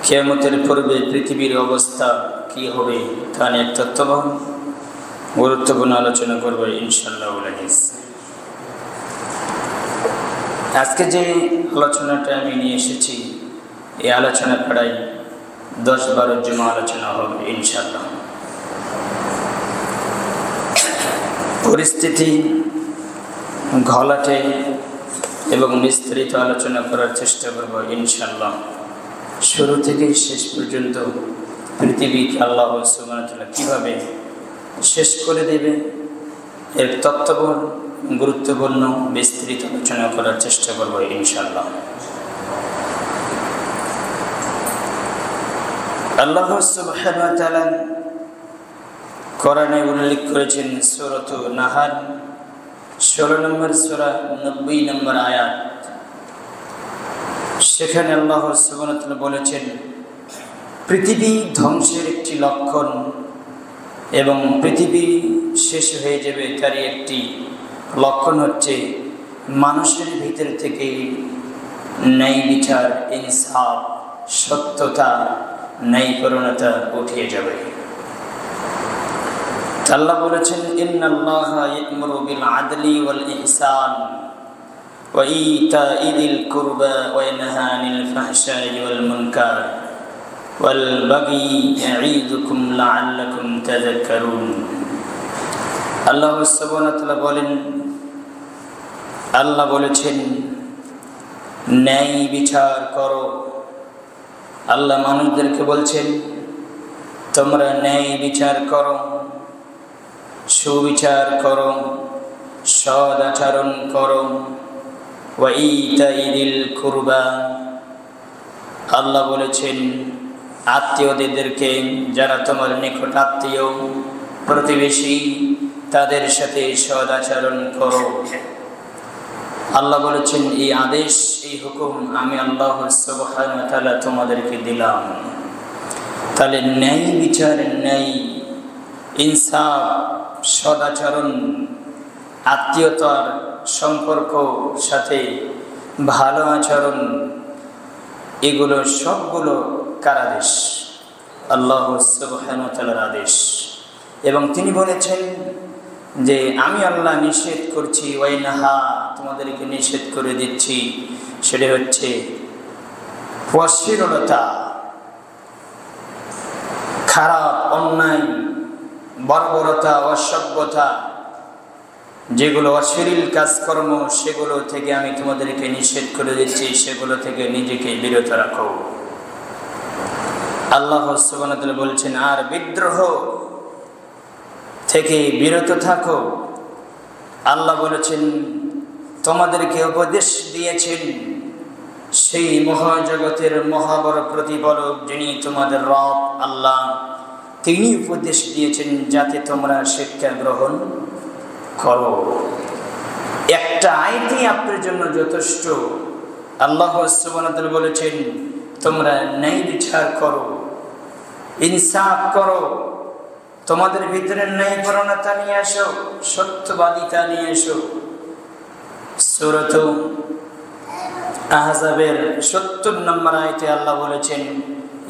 কিয়ামতের পূর্বে পৃথিবীর অবস্থা কি হবে তা নিয়ে তত্ত্ববহ গুরুত্বপূর্ণ আলোচনা করব ইনশাআল্লাহ। আজকে যে আলোচনাটা আমি নিয়ে এসেছি এই আলোচনা প্রায় 10-12 জুমা আলোচনা হবে ইনশাআল্লাহ। পরিস্থিতি ঘোলাটে এবং বিস্তারিত আলোচনা করার চেষ্টা করব ইনশাআল্লাহ। শুরু থেকে শেষ পর্যন্ত পৃথিবীকে আল্লাহ সুবহানাহু ওয়া তাআলা কীভাবে শেষ করে দেবে এর তত্ত্ববহ গুরুত্বপূর্ণ বিস্তৃত আলোচনা করার চেষ্টা করব ইনশাআল্লাহ। আল্লাহ সুবহানাহু ওয়া তাআলা কোরআনে উল্লেখ করেছেন সূরাত নাহাল 16 নম্বর সূরা 90 নম্বর আয়াত। সেখানে আল্লাহ সুবহানাহু ওয়া তাআলা বলেছেন, পৃথিবী ধ্বংসের একটি লক্ষণ এবং পৃথিবী শেষ হয়ে যাবে তারই একটি লক্ষণ হচ্ছে মানুষের ভিতর থেকে ন্যায় বিচার, ইনসাফ, সত্যতা, ন্যায়পরণতা উঠিয়ে যাবে। আল্লাহ বলেছেন, ইন্নাল্লাহা ইয়া'মুরু বিল আদলি ওয়াল ইহসান ওয়া ইতা'i যিল কুরবা ওয়া ইয়ানহা আনিল ফাহশাই ওয়াল মুনকার ওয়াল বাগি ইয়া'ইযুকুম লা'আল্লাকুম তাযাক্কারুন। আল্লাহ সুবহানাহু ওয়া তাআলা বলেন, আল্লাহ বলেছেন ন্যায় বিচার করো। আল্লাহ মানুষদেরকে বলছেন তোমরা ন্যায় বিচার করো, সুবিচার করো, সদ আচরণ করো। ওয়া ইতা'i যিল কুরবা, আল্লাহ বলেছেন আত্মীয়দেরকে, যারা তোমার নিকট আত্মীয় প্রতিবেশী তাদের সাথে সদ আচরণ করো। আল্লাহ বলেছেন এই আদেশ, এই হুকুম আমি আল্লাহ সুবহানাহু ওয়া তাআলা তোমাদেরকে দিলাম। তাহলে ন্যায় বিচার, ন্যায় ইনসাফ, সদাচরণ, আত্মীয়তার সম্পর্ক সাথে ভালো আচরণ, এগুলো সবগুলো কার আদেশ? আল্লাহ সুবহানাহু ওয়া তাআলার আদেশ। এবং তিনি বলেছেন যে আমি আল্লাহ নিষেধ করছি, ওয়াইনাহা তোমাদেরকে নিষেধ করে দিচ্ছি, সেটা হচ্ছে অশ্লীলতা, খারাপ, অন্যায়, বর্বরতা, অসভ্যতা, যেগুলো অশ্লীল কাজকর্ম সেগুলো থেকে আমি তোমাদেরকে নিষেধ করে দিচ্ছি, সেগুলো থেকে নিজেকে বিরত রাখো। আল্লাহ সুবহানাহু ওয়া তাআলা বলছেন আর বিদ্রোহ থেকে বিরত থাকো। আল্লাহ বলেছেন তোমাদেরকে উপদেশ দিয়েছেন সেই মহাজগতের মহাবড় প্রতিপালক যিনি তোমাদের রব আল্লাহ, তিনি উপদেশ দিয়েছেন যাতে তোমরা শিক্ষা গ্রহণ করো। একটা আয়াতই আপনার জন্য যথেষ্ট। আল্লাহ সুবহানাহু ওয়া তাআলা বলেছেন তোমরা ন্যায় বিচার করো, ইনসাফ করো, তোমাদের ভিতরে ন্যায়পরণতা নিয়ে আসো, সত্যবাদিতা নিয়ে এসো। সূরাত আহজাবের 70 নম্বর আয়াতে আল্লাহ বলেছেন,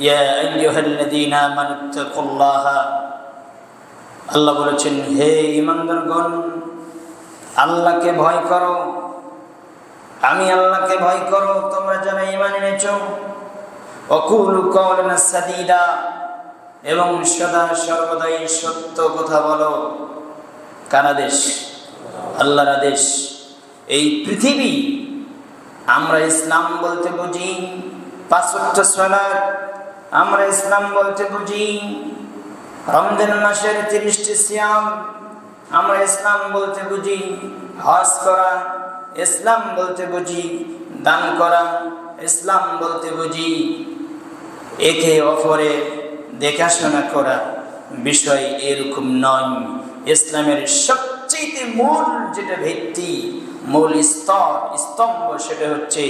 ইয়া আইয়ুহাল্লাযীনা আমানুত্তাকুল্লাহা, আল্লাহ বলেছেন হে ঈমানদারগণ আল্লাহকে ভয় করো, আমি আল্লাহকে ভয় করো তোমরা যারা ঈমান এনেছো। ওয়াকুলু কাওলান সাদীদা, এবং সদা সর্বদাই সত্য কথা বলো। কার আদেশ? আল্লাহর আদেশ। এই পৃথিবী আমরা ইসলাম বলতে বুঝি 5 ওয়াক্ত সালাত, আমরা ইসলাম বলতে বুঝি রমজান মাসের 30টি সিয়াম, আমরা ইসলাম বলতে বুঝি হজ করা, ইসলাম বলতে বুঝি দান করা, ইসলাম বলতে বুঝি একে অপরে দেখাশোনা করা। বিষয় এরকম নয়। ইসলামের সবচেয়ে মূল যেটা ভিত্তি, মূল স্তম্ভ সেটা হচ্ছে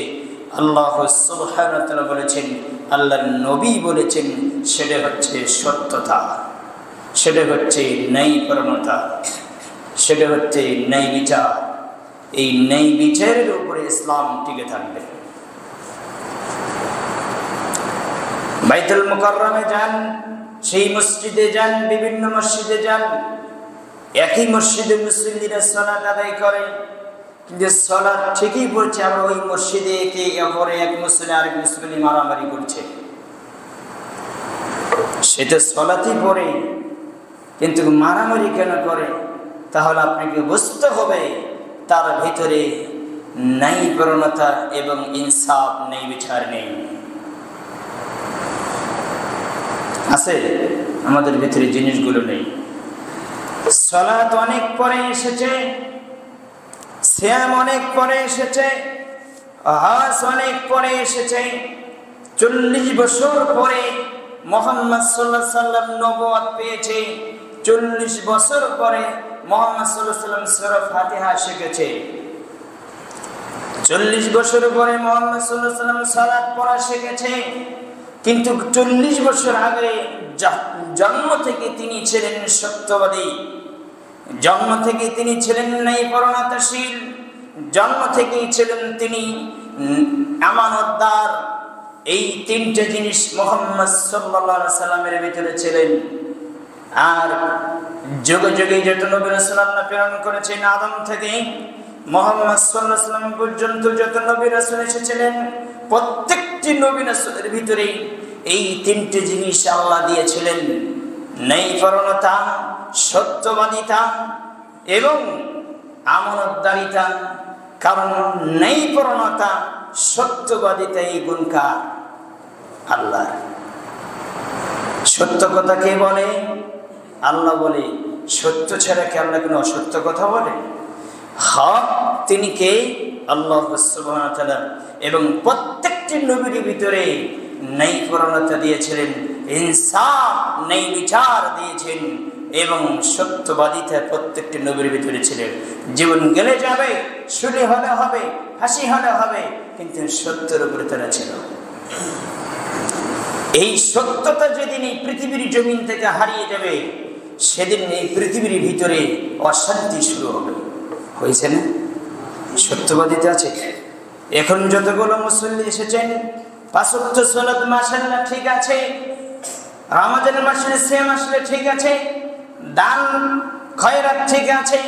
আল্লাহ সুবহানাহু ওয়া তাআলা বলেছেন, আল্লাহর নবী বলেছেন, সেটা হচ্ছে সত্যতা, সেটা হচ্ছে ন্যায়পরণতা, সেটা হচ্ছে ন্যায় বিচার। এই ন্যায় বিচারের উপরে ইসলাম টিকে থাকবে। বাইতুল মুকাররমে যান, সেই মসজিদে যান, বিভিন্ন মসজিদে যান, একই মসজিদে মুসল্লিরা সালাত আদায় করে, কিন্তু সালাত ঠিকই পড়ছে, আবার ওই মসজিদে একে অপরে এক মুসল্লি আরেক মুসল্লি মারামারি করছে। সেটা সালাতই পড়ে, কিন্তু মারামারি কেন করে? তাহলে আপনাকে বুঝতে হবে তার ভিতরে ন্যায়পরণতা এবং ইনসাফ নেই, বিচার নেই। আছে আমাদের ভিতরে জিনিসগুলো নেই। সালাত অনেক পরে এসেছে, সিয়াম অনেক পরে এসেছে, হজ অনেক পরে এসেছে। 40 বছর পরে মুহাম্মদ সাল্লাল্লাহু আলাইহি সাল্লাম নবুয়ত পেয়েছে। 40 বছর পরে মুহাম্মদ সাল্লাল্লাহু আলাইহি সাল্লাম সূরা ফাতিহা শিখেছে। 40 বছর পরে মুহাম্মদ সাল্লাল্লাহু আলাইহি সাল্লাম সালাত পড়া শিখেছে। কিন্তু 40 বছর আগে জন্ম থেকে তিনি ছিলেন সত্যবাদী, জন্ম থেকে তিনি ছিলেন ন্যায়পরায়ণতাশীল, জন্ম থেকেই ছিলেন তিনি আমানতদার। এই 3টে জিনিস মুহাম্মদ সাল্লাল্লাহু আলাইহি সাল্লামের ভিতরে ছিলেন। আর যুগে যুগে যত নবী রাসূল আল্লাহ প্রেরণ করেছেন, আদম থেকে মুহাম্মদ সাল্লাল্লাহু আলাইহি সাল্লাম পর্যন্ত যত নবী রাসূল এসেছিলেন, প্রত্যেকটি নবী রাসূলের ভিতরে এই 3টে জিনিস আল্লাহ দিয়েছিলেন: ন্যায়পরায়ণতা, সত্যবাদিতা এবং আমানতদারিতা। কারণ ন্যায়পরায়ণতা, সত্যবাদিতা এই গুণকার আল্লাহ। সত্য কথা কে বলে? আল্লাহ বলে। সত্য ছাড়া কি আল্লাহ কোনো অসত্য কথা বলে? হক তিনি কে? আল্লাহ সুবহানাহু ওয়া তাআলা। এবং প্রত্যেকটি নবীর ভিতরে ন্যায়পরায়ণতা দিয়েছিলেন, ইনসাফ, ন্যায় বিচার দিয়েছেন এবং সত্যবাদিতা প্রত্যেকটি নবীর ভিতরে ছিলেন। জীবন গেলে যাবে, সুলি হলে হবে, হাসি হলে হবে, কিন্তু সত্যের উপরে তারা ছিল। এই সত্যতা যেদিন এই পৃথিবীর জমিন থেকে হারিয়ে যাবে, সেদিন এই পৃথিবীর ভিতরে অশান্তি শুরু হবে। হয়েছে না? সত্যবাদিতা আছে। এখন যতগুলো মুসল্লি এসেছেন, 5 ওয়াক্ত সালাত মাশাআল্লাহ ঠিক আছে, রমজান মাসে সিয়াম আসলে ঠিক আছে, দান খয়রাত ঠিক আছে,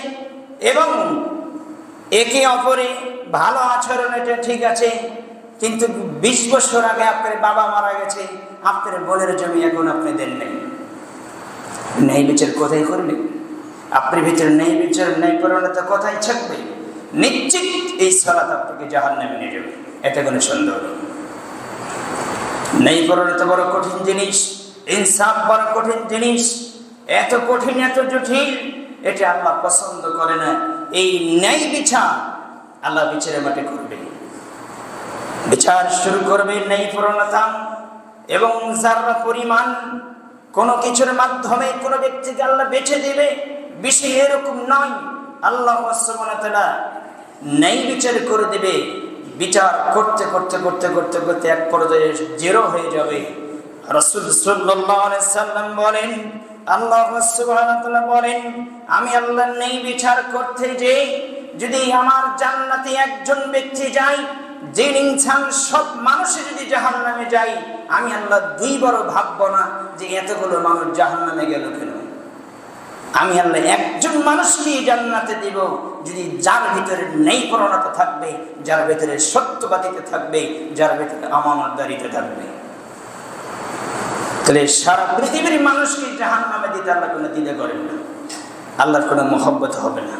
এবং একে অপরে ভালো আচরণ এটা ঠিক আছে। কিন্তু 20 বছর আগে আপনার বাবা মারা গেছে, আপনার বোনের জমি এখন আপনি দেন নাই। ন্যায় বিচার কোথায় করবে? আপনার ভিতরে ন্যায় বিচার, ন্যায়পরায়ণতা কোথায় থাকবে? নিশ্চিত এই সালাত আপনাকে জাহান্নামে নিয়ে যাবে, এটা কোনো সন্দেহ নেই। ন্যায়পরায়ণতা বড় কঠিন জিনিস, ইনসাফ বড় কঠিন জিনিস, এত কঠিন, এত জটিল, এটা আল্লাহ পছন্দ করে না। এই ন্যায় বিচার আল্লাহ বিচারের মাঠে করবে। বিচার শুরু করবে ন্যায়পরায়ণতা, এবং যারা পরিমাণ কোনো কিছুর মাধ্যমে কোনো ব্যক্তিকে আল্লাহ বেছে দেবে, বিষয় এরকম নয়। আল্লাহ সুবহানাহু ওয়া তাআলা ন্যায় বিচার করে দেবে। বিচার করতে করতে করতে করতে করতে এক পর্যায়ে জিরো হয়ে যাবে। রাসূল সাল্লাল্লাহু আলাইহি সাল্লাম বলেন, আল্লাহ সুবহানাহু ওয়া তাআলা বলেন, আমি আল্লাহ ন্যায় বিচার করতে যে যদি আমার জান্নাতে একজন ব্যক্তি যায়, যে ইনসান সব মানুষ যদি জাহান্নামে যায়, আমি আল্লাহ 2 বার ভাববো না যে এতগুলো মানুষ জাহান্নামে গেল কেন। আমি আল্লাহ একজন মানুষকে জান্নাতে দিব যদি যার ভিতরে ন্যায়পরায়ণতা থাকবে, যার ভিতরে সত্যবাদিতা থাকবে, যার ভিতরে আমানতদারিতা থাকবে। তাহলে সারা পৃথিবীর মানুষকে জাহান্নামে দিতে আল্লাহ কোনো দ্বিধা করেন না, আল্লাহর কোনো মহব্বত হবে না।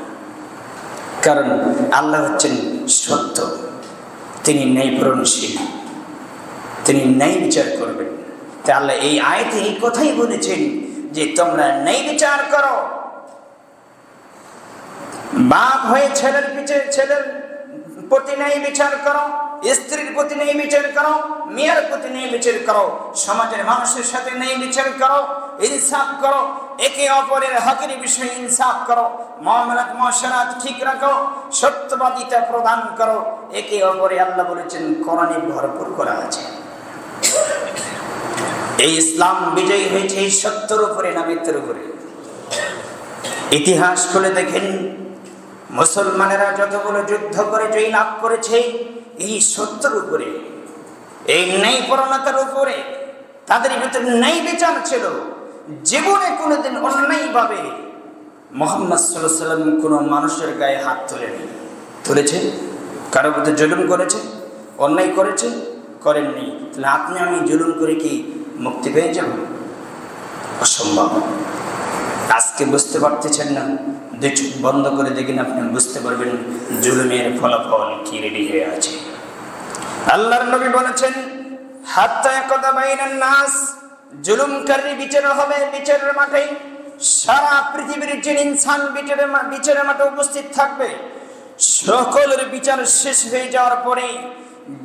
কারণ আল্লাহ হচ্ছেন সত্য, তিনি ন্যায়পরায়ণশীল, তিনি ন্যায় বিচার করবেন। তাই আল্লাহ এই আয়াতে এই কথাই বলেছেন যে তোমরা ন্যায় বিচার করো। বাপ হয়ে ছেলের প্রতি ন্যায় বিচার করো, স্ত্রীর প্রতি ন্যায় বিচার করো, মেয়ের প্রতি ন্যায় বিচার করো, সমাজের মানুষের সাথে ন্যায় বিচার করো, ইনসাফ করো, একে অপরের হকের বিষয়ে ইনসাফ করো, মুআমালাত মুআশারাত ঠিক রাখো, সত্যবাদিতা প্রদান করো। একে অপরে আল্লাহ বলেছেন কোরআনে ভরপুর করা আছে। এই ইসলাম বিজয়ী হয়েছে এই সত্যের উপরে না মিথ্যার উপরে? ইতিহাস খুলে দেখেন, মুসলমানেরা যতগুলো যুদ্ধ করে জয় লাভ করেছে এই সত্যের উপরে, এই ন্যায়পরায়ণতার উপরে। তাদের ভিতরে ন্যায় বিচার ছিল। জীবনে কোনোদিন অন্যায়ভাবে মুহাম্মদ সাল্লাল্লাহু আলাইহি ওয়াসাল্লাম কোনো মানুষের গায়ে হাত তোলেনি। তুলেছে? কারো প্রতি জুলুম করেছে? অন্যায় করেছে? করেননি। তাহলে আপনি আমি জুলুম করে কি মুক্তি পেয়ে যাব? অসম্ভব। আজকে বুঝতে পারতেছেন না, দুই চোখ বন্ধ করে দেখেন, আপনি বুঝতে পারবেন জুলুমের ফলাফল কি রেডি হয়ে আছে। আল্লাহর নবী বলেছেন, হাত্তা ইয়াকদা বাইনান নাস, জুলুমকারী বিচার হবে বিচারের মাঠে। সারা পৃথিবীর যে ইনসান বিচারের মাঠে উপস্থিত থাকবে, সকলের বিচার শেষ হয়ে যাওয়ার পরে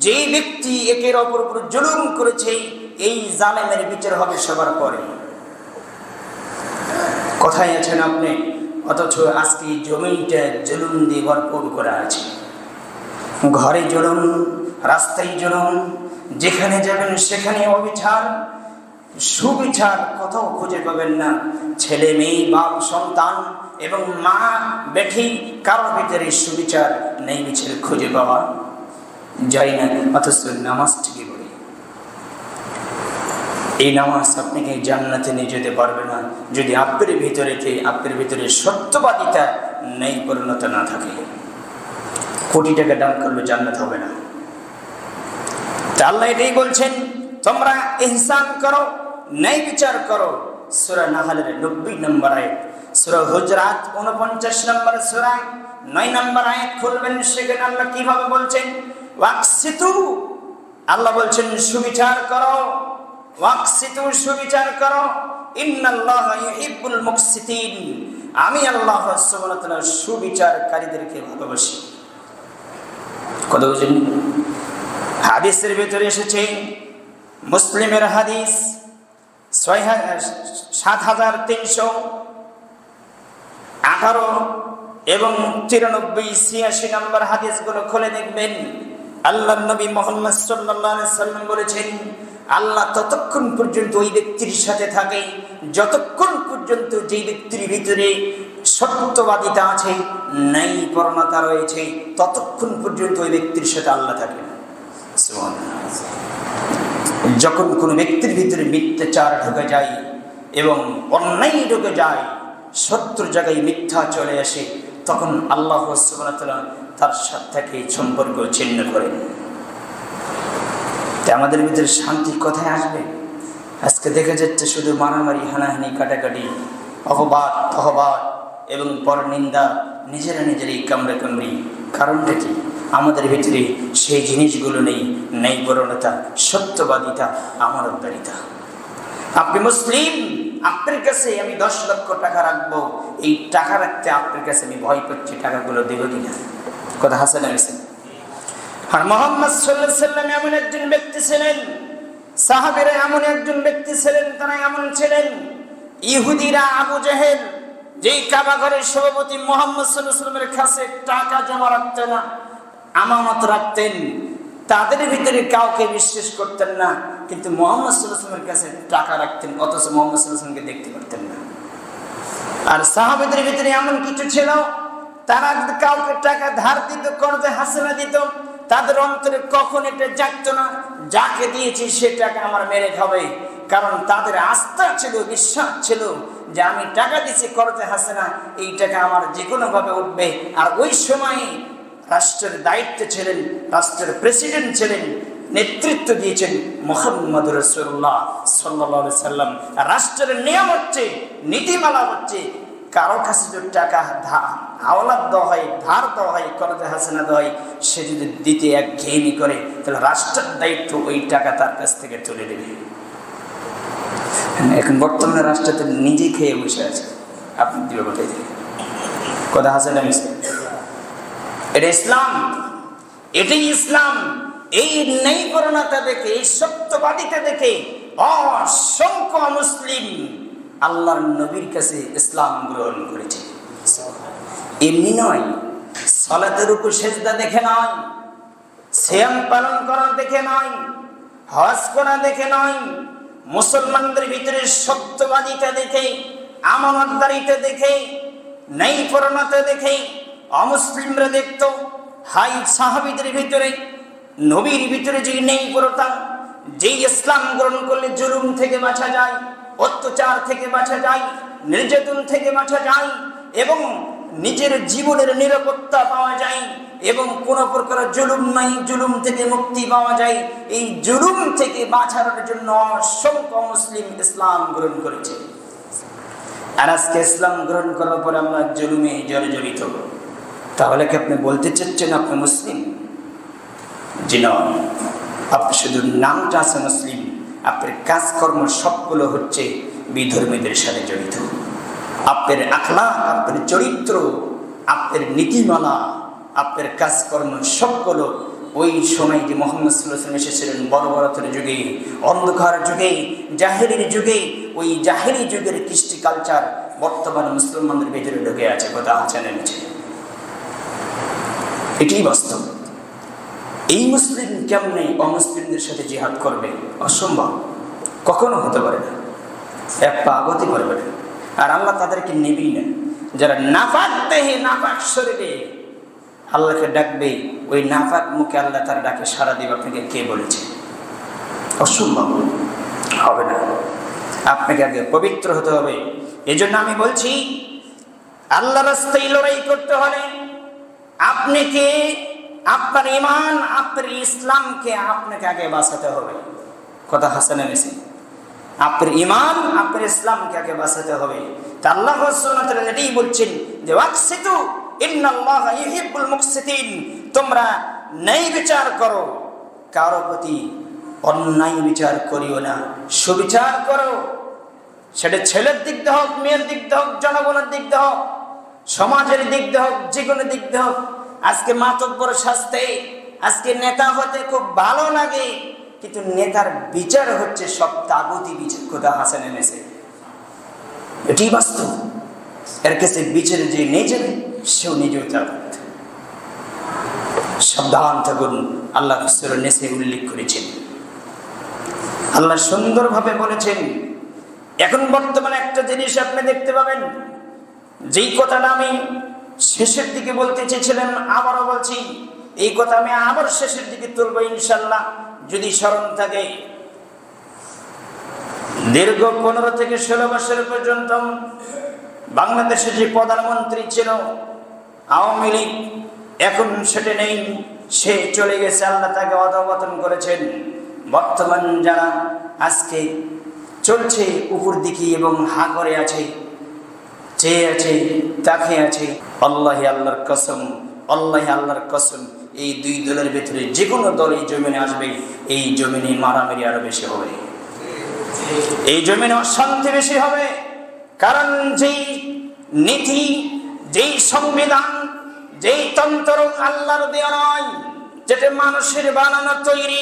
যে ব্যক্তি একের অপর উপর জুলুম করেছে, এই জালেমের বিচার হবে সবার পরে। কোথায় আছেন আপনি? অথচ আজকে জমিনটা জুলুম দিয়ে ভরপুর করা আছে। ঘরে জুলুম, রাস্তায় জুলুম, যেখানে যাবেন সেখানে অবিচার, সুবিচার কোথাও খুঁজে পাবেন না। ছেলে মেয়ে, বাপ সন্তান এবং মা বেঠি, কারোর ভিতরে সুবিচার নেই, বিচার খুঁজে পাওয়া যায় না। অথচ নামাজ ঠিকই পড়ি। এই নামাজ আপনাকে জান্নাতে নিয়ে যেতে পারবে না যদি আপনার ভিতরে সত্যবাদিতা নেই, পরিণত না থাকে। কোটি টাকা দান করলে জান্নাত হবে না। আল্লাহ এটাই বলছেন, তোমরা ইহসান করো, ন্যায় বিচার করো। সূরা নাহলের 90 নম্বর আয়াত, সূরা হুজরাত 49 নম্বর সূরা 9 নম্বর আয়াত খুলবেন, সেখানে আল্লাহ কিভাবে বলছেন, ওয়াকসিতু, আল্লাহ বলছেন সুবিচার করো। ওয়াকসিতু, সুবিচার করো। ইন্নাল্লাহা ইউহিব্বুল মুকসিতিন, আমি আল্লাহ সুবহানাহু ওয়া তাআলা সুবিচারকারীদেরকে ভালোবাসি। কথা বুঝেন? হাদিসের ভিতরে এসেছে, মুসলিমের হাদিস 7318 এবং 93, 86 নম্বর হাদিসগুলো খুলে দেখবেন। আল্লাহর নবী মুহাম্মদ সাল্লাল্লাহু আলাইহি ওয়াসাল্লাম বলেছেন, আল্লাহ ততক্ষণ পর্যন্ত ওই ব্যক্তির সাথে থাকে যতক্ষণ পর্যন্ত যেই ব্যক্তির ভিতরে সত্যবাদিতা আছে, ন্যায়পরণতা রয়েছে, ততক্ষণ পর্যন্ত ওই ব্যক্তির সাথে আল্লাহ থাকে। যখন কোনো ব্যক্তির ভিতরে মিথ্যাচার ঢুকে যায় এবং অন্যায় ঢুকে যায়, সত্যর জায়গায় মিথ্যা চলে আসে, তখন আল্লাহ সুবহানাহু ওয়া তাআলা তার সাথে থেকে সম্পর্ক ছিন্ন করেন। আমাদের ভিতরে শান্তি কোথায় আসবে? আজকে দেখা যাচ্ছে শুধু মারামারি, হানাহানি, কাটাকাটি, অপবাদ এবং পরনিন্দা, নিজেরাই কামড়ি। কারণটা কি? আমাদের ভিতরে সেই জিনিসগুলো নেই, ন্যায়পরণতা, সত্যবাদিতা, আমানতদারিতা। আপনি মুসলিম, আপনার কাছে আমি 10 লক্ষ টাকা রাখবো, এই টাকা রাখতে আপনার কাছে আমি ভয় পাচ্ছি টাকাগুলো দেব কিনা। কথা হাসান হয়েছে। আর মুহাম্মদ সাল্লাল্লাহু আলাইহি ওয়াসাল্লাম এমন একজন ব্যক্তি ছিলেন, সাহাবীরা এমন একজন ব্যক্তি ছিলেন, তারা এমন ছিলেন, ইহুদিরা আবু জেহেল যেই কাবা ঘরের সভাপতি মুহাম্মদ সাল্লাল্লাহু আলাইহি ওয়াসাল্লামের কাছে টাকা জমা রাখতেন না, আমানত রাখতেন, তাদের ভিতরে কাউকে বিশ্বাস করতেন না, কিন্তু মুহাম্মদ সাল্লাল্লাহু আলাইহি ওয়াসাল্লামের কাছে টাকা রাখতেন, অথচ মুহাম্মদ সাল্লাল্লাহু আলাইহি ওয়াসাল্লামকে দেখতে পারতেন না। আর সাহাবীদের ভিতরে এমন কিছু ছিল, তারা যদি কাউকে টাকা ধার দিত, কর্জে হাসানা দিত, তাদের অন্তরে কখন এটা জাগতো না, যাকে দিয়েছি সে টাকা আমার মেরে খাবে। কারণ তাদের আস্থা ছিল, বিশ্বাস ছিল যে আমি টাকা দিচ্ছি কর্জে হাসানা, এই টাকা আমার যে কোনো ভাবে উঠবে। আর ওই সময় রাষ্ট্রের দায়িত্বে ছিলেন, রাষ্ট্রের প্রেসিডেন্ট ছিলেন, নেতৃত্ব দিয়েছেন মুহাম্মদ রাসূলুল্লাহ সাল্লাল্লাহু আলাইহি ওয়াসাল্লাম। রাষ্ট্রের নিয়ম হচ্ছে, নীতিমালা হচ্ছে, কারো কাছে যদি টাকা হাওলাত দেওয়া হয়, ধার দেওয়া হয়, কর্জে হাসানা দেওয়া হয়, সে যদি দিতে একঘেয়েমি করে, তাহলে রাষ্ট্রের দায়িত্ব ওই টাকা তার কাছ থেকে তুলে দেবে। এখন বর্তমানে রাষ্ট্র তো নিজেই খেয়ে বসে আছে, আপনি দিবে কোথায় থেকে? কথা হাসানা মিশে, এটা ইসলাম, এটাই ইসলাম। এই ন্যায়পরণতা দেখে, এই সত্যবাদিতা দেখে অসংখ্য মুসলিম আল্লাহর নবীর কাছে ইসলাম গ্রহণ করেছে। এমনি নয়, সালাতের উপর সেজদা দেখে নয়, সিয়াম পালন করা দেখে নয়, হজ করা দেখে নয়, মুসলমানদের ভিতরে সত্যবাদিতা দেখে, আমানতদারিতা দেখে, ন্যায়পরণতা দেখে অমুসলিমরা দেখত। হাই সাহাবীদের ভিতরে, নবীর ভিতরে যে ন্যায়পরতা, যেই ইসলাম গ্রহণ করলে জুলুম থেকে বাঁচা যায়, অত্যাচার থেকে বাঁচা যায়, নির্যাতন থেকে বাঁচা যায় এবং নিজের জীবনের নিরাপত্তা পাওয়া যায় এবং কোন প্রকার জুলুম নাই, জুলুম থেকে মুক্তি পাওয়া যায়। এই জুলুম থেকে বাঁচার জন্য অসংখ্য মুসলিম ইসলাম গ্রহণ করেছে। আর আজকে ইসলাম গ্রহণ করার পরে আমরা জুলুমে জর্জরিত। তাহলে কি আপনি বলতে চাচ্ছেন আপনি মুসলিম? জি নয়, আপনি শুধু নামটা আছে মুসলিম, আপনার কাজকর্ম সবগুলো হচ্ছে বিধর্মীদের সাথে জড়িত। আপনার আখলাক, আপনার চরিত্র, আপনার নীতিমালা, আপনার কাজকর্ম সবগুলো ওই সময় যে মুহাম্মদ সাল্লাল্লাহু আলাইহি ওয়াসাল্লাম এসেছিলেন বর্বরতার যুগে, অন্ধকার যুগে, জাহেলির যুগে, ওই জাহেলি যুগের কৃষ্টি কালচার বর্তমান মুসলমানদের ভিতরে ঢুকে আছে। কথা আছে না নিচে? এটাই বাস্তব। এই মুসলিম কেমনে অমুসলিমদের সাথে জিহাদ করবে? অসম্ভব, কখনো হতে পারে না, এক পা আগতে পারবে না। আর আল্লাহ তাদেরকে নেবেই না। যারা নাফাক দেহে, নাফাক শরীরে আল্লাহকে ডাকবে, ওই নাফাক মুখে আল্লাহ তার ডাকে সাড়া দিবে। আপনাকে কে বলেছে? অসম্ভব, হবে না। আপনাকে আগে পবিত্র হতে হবে। এই জন্য আমি বলছি, আল্লাহ রাস্তায় লড়াই করতে হলে আপনাকে আপনার ঈমান, আপনার ইসলামকে আপনাকে আগে বাঁচাতে হবে। কথা হাসানে মেসে, আপনার ঈমান, আপনার ইসলামকে আগে বাঁচাতে হবে। তা আল্লাহ সুবহানাহু ওয়া তাআলা এটাই বলছেন যে ওয়াকসিতু ইন্নাল্লাহা ইউহিব্বুল মুকসিতিন, তোমরা ন্যায় বিচার করো, কারো প্রতি অন্যায় বিচার করিও না, সুবিচার করো। সেটা ছেলের দিক দিয়ে হোক, মেয়ের দিক দিয়ে হোক, জনগণের দিক দিয়ে হোক, সমাজের দিক দিয়ে হোক, যে কোনো দিক দিয়ে হোক। আজকে মাতব্বর শাস্তে, আজকে নেতা হতে খুব ভালো লাগে, কিন্তু নেতার বিচার হচ্ছে সব তাগুতি বিচার। কথা হাসানে মেসে, এটি বাস্তব। এর কাছে বিচারে যে নিয়ে যাবে সেও নিজেও তাগুত। সাবধান থাকুন, আল্লাহ রাসূল নেসে উল্লেখ করেছেন। আল্লাহ সুন্দরভাবে বলেছেন। এখন বর্তমানে একটা জিনিস আপনি দেখতে পাবেন, যেই কথাটা আমি শেষের দিকে বলতে চেয়েছিলাম, আবারও বলছি, এই কথা আমি আবার শেষের দিকে তুলবো ইনশাল্লাহ, যদি স্মরণ থাকে। দীর্ঘ 15 থেকে 16 বছর পর্যন্ত বাংলাদেশের যে প্রধানমন্ত্রী ছিল আওয়ামী লীগ, এখন সেটা নেই, সে চলে গেছে, আল্লাহ তাকে অধঃপতন করেছেন। বর্তমান যারা আজকে চলছে উপর দিকে এবং হা করে আছে, চেয়ে আছে, তাকিয়ে আছে, আল্লাহর কসম, আল্লাহর কসম, এই দুই দলের ভিতরে যে কোনো দল এই জমিনে আসবে, এই জমিনে মারামারি আরো বেশি হবে, এই জমিনে অশান্তি বেশি হবে। কারণ যেই নীতি, যেই সংবিধান, যেই তন্ত্র আল্লাহর দেওয়া নয়, যেটা মানুষের বানানো তৈরি,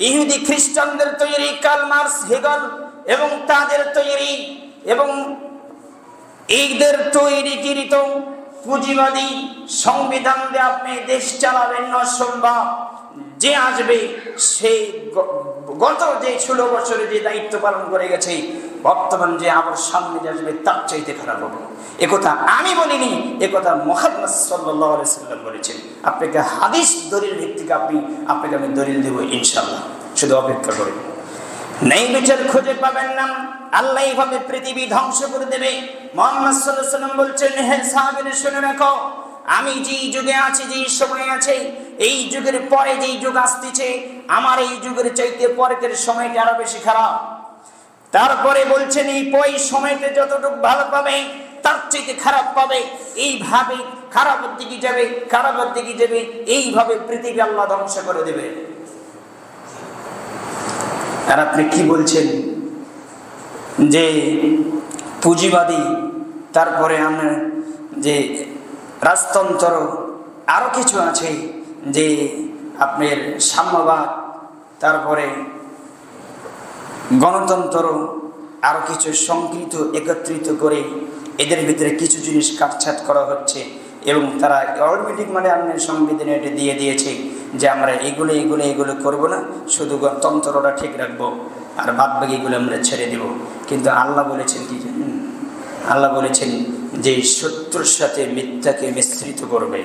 ইহুদি খ্রিস্টানদের তৈরি, কার্ল মার্কস, হেগেল এবং তাদের তৈরি, এবং এইদের তৈরিকৃত পুঁজিবাদী সংবিধান দিয়ে আপনি দেশ চালাবেন অসম্ভব। যে আসবে সে গত যে 16 বছরে যে দায়িত্ব পালন করে গেছে, বর্তমান যে আবার সামনে আসবে তার চাইতে খারাপ হবে। একথা আমি বলিনি, একথা মুহাম্মদ সাল্লাল্লাহু আলাইহি ওয়াসাল্লাম বলেছেন। আপনাকে হাদিস দলিল ভিত্তিকে আপনাকে আমি দলিল দেব ইনশাআল্লাহ, শুধু অপেক্ষা করুন। নেই বিচার খুঁজে পাবেন না, আল্লাহ এইভাবে পৃথিবী ধ্বংস করে দেবে। মুহাম্মদ সাল্লাল্লাহু আলাইহি ওয়াসাল্লাম বলছেন, হে সাহাবীরা শুনে রাখো, আমি যেই যুগে আছি, যেই সময়ে আছে, এই যুগের পরে যেই যুগ আসতেছে, আমার এই যুগের চাইতে পরের সময়টা আরো বেশি খারাপ। তারপরে বলছেন এই সময়টা যতটুকু ভালো পাবে তার চাইতে খারাপ পাবে। এইভাবে খারাপের দিকে যাবে, খারাপের দিকে যাবে, এইভাবে পৃথিবী আল্লাহ ধ্বংস করে দেবে। আর আপনি কি বলছেন যে পুঁজিবাদী, তারপরে আমরা যে রাজতন্ত্র, আরো কিছু আছে, যে আপনার সাম্যবাদ, তারপরে গণতন্ত্র, আরো কিছু সংকৃত একত্রিত করে এদের ভিতরে কিছু জিনিস কাটছাট করা হচ্ছে, এবং তারা অটোমেটিক মানে আপনার সংবিধানে এটা দিয়ে দিয়েছে যে আমরা এগুলো করবো না, শুধু তন্ত্রটা ঠিক রাখবো আর বাদ বাকিগুলো আমরা ছেড়ে দেব। কিন্তু আল্লাহ বলেছেন কি জানেন? আল্লাহ বলেছেন যে শত্রুর সাথে মিথ্যাকে মিশ্রিত করবে,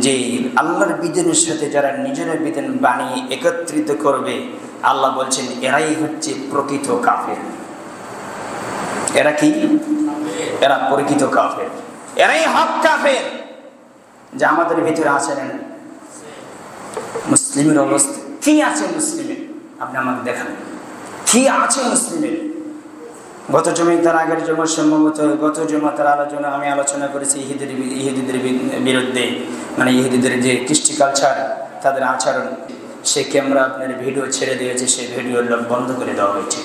যে আল্লাহর বিধানের সাথে যারা নিজের বিধান বানিয়ে একত্রিত করবে, আল্লাহ বলছেন এরাই হচ্ছে প্রকৃত কাফের। এরা কি? এরা প্রকৃত কাফের, এরাই হক কাফের। যা আমাদের ভিতরে আছে না, মুসলিমের অবস্থা কি আছে? মুসলিমের আপনি আমাকে দেখান কি আছে মুসলিমের। গত তার আগের জমা সম্ভবত গত তার আলোচনা আমি আলোচনা করেছি ইহুদিদের বিরুদ্ধে, মানে ইহুদিদের যে কৃষ্টি কালচার, তাদের আচরণ। সে ক্যামেরা আপনার ভিডিও ছেড়ে দিয়েছে, সেই ভিডিও বন্ধ করে দেওয়া হয়েছে,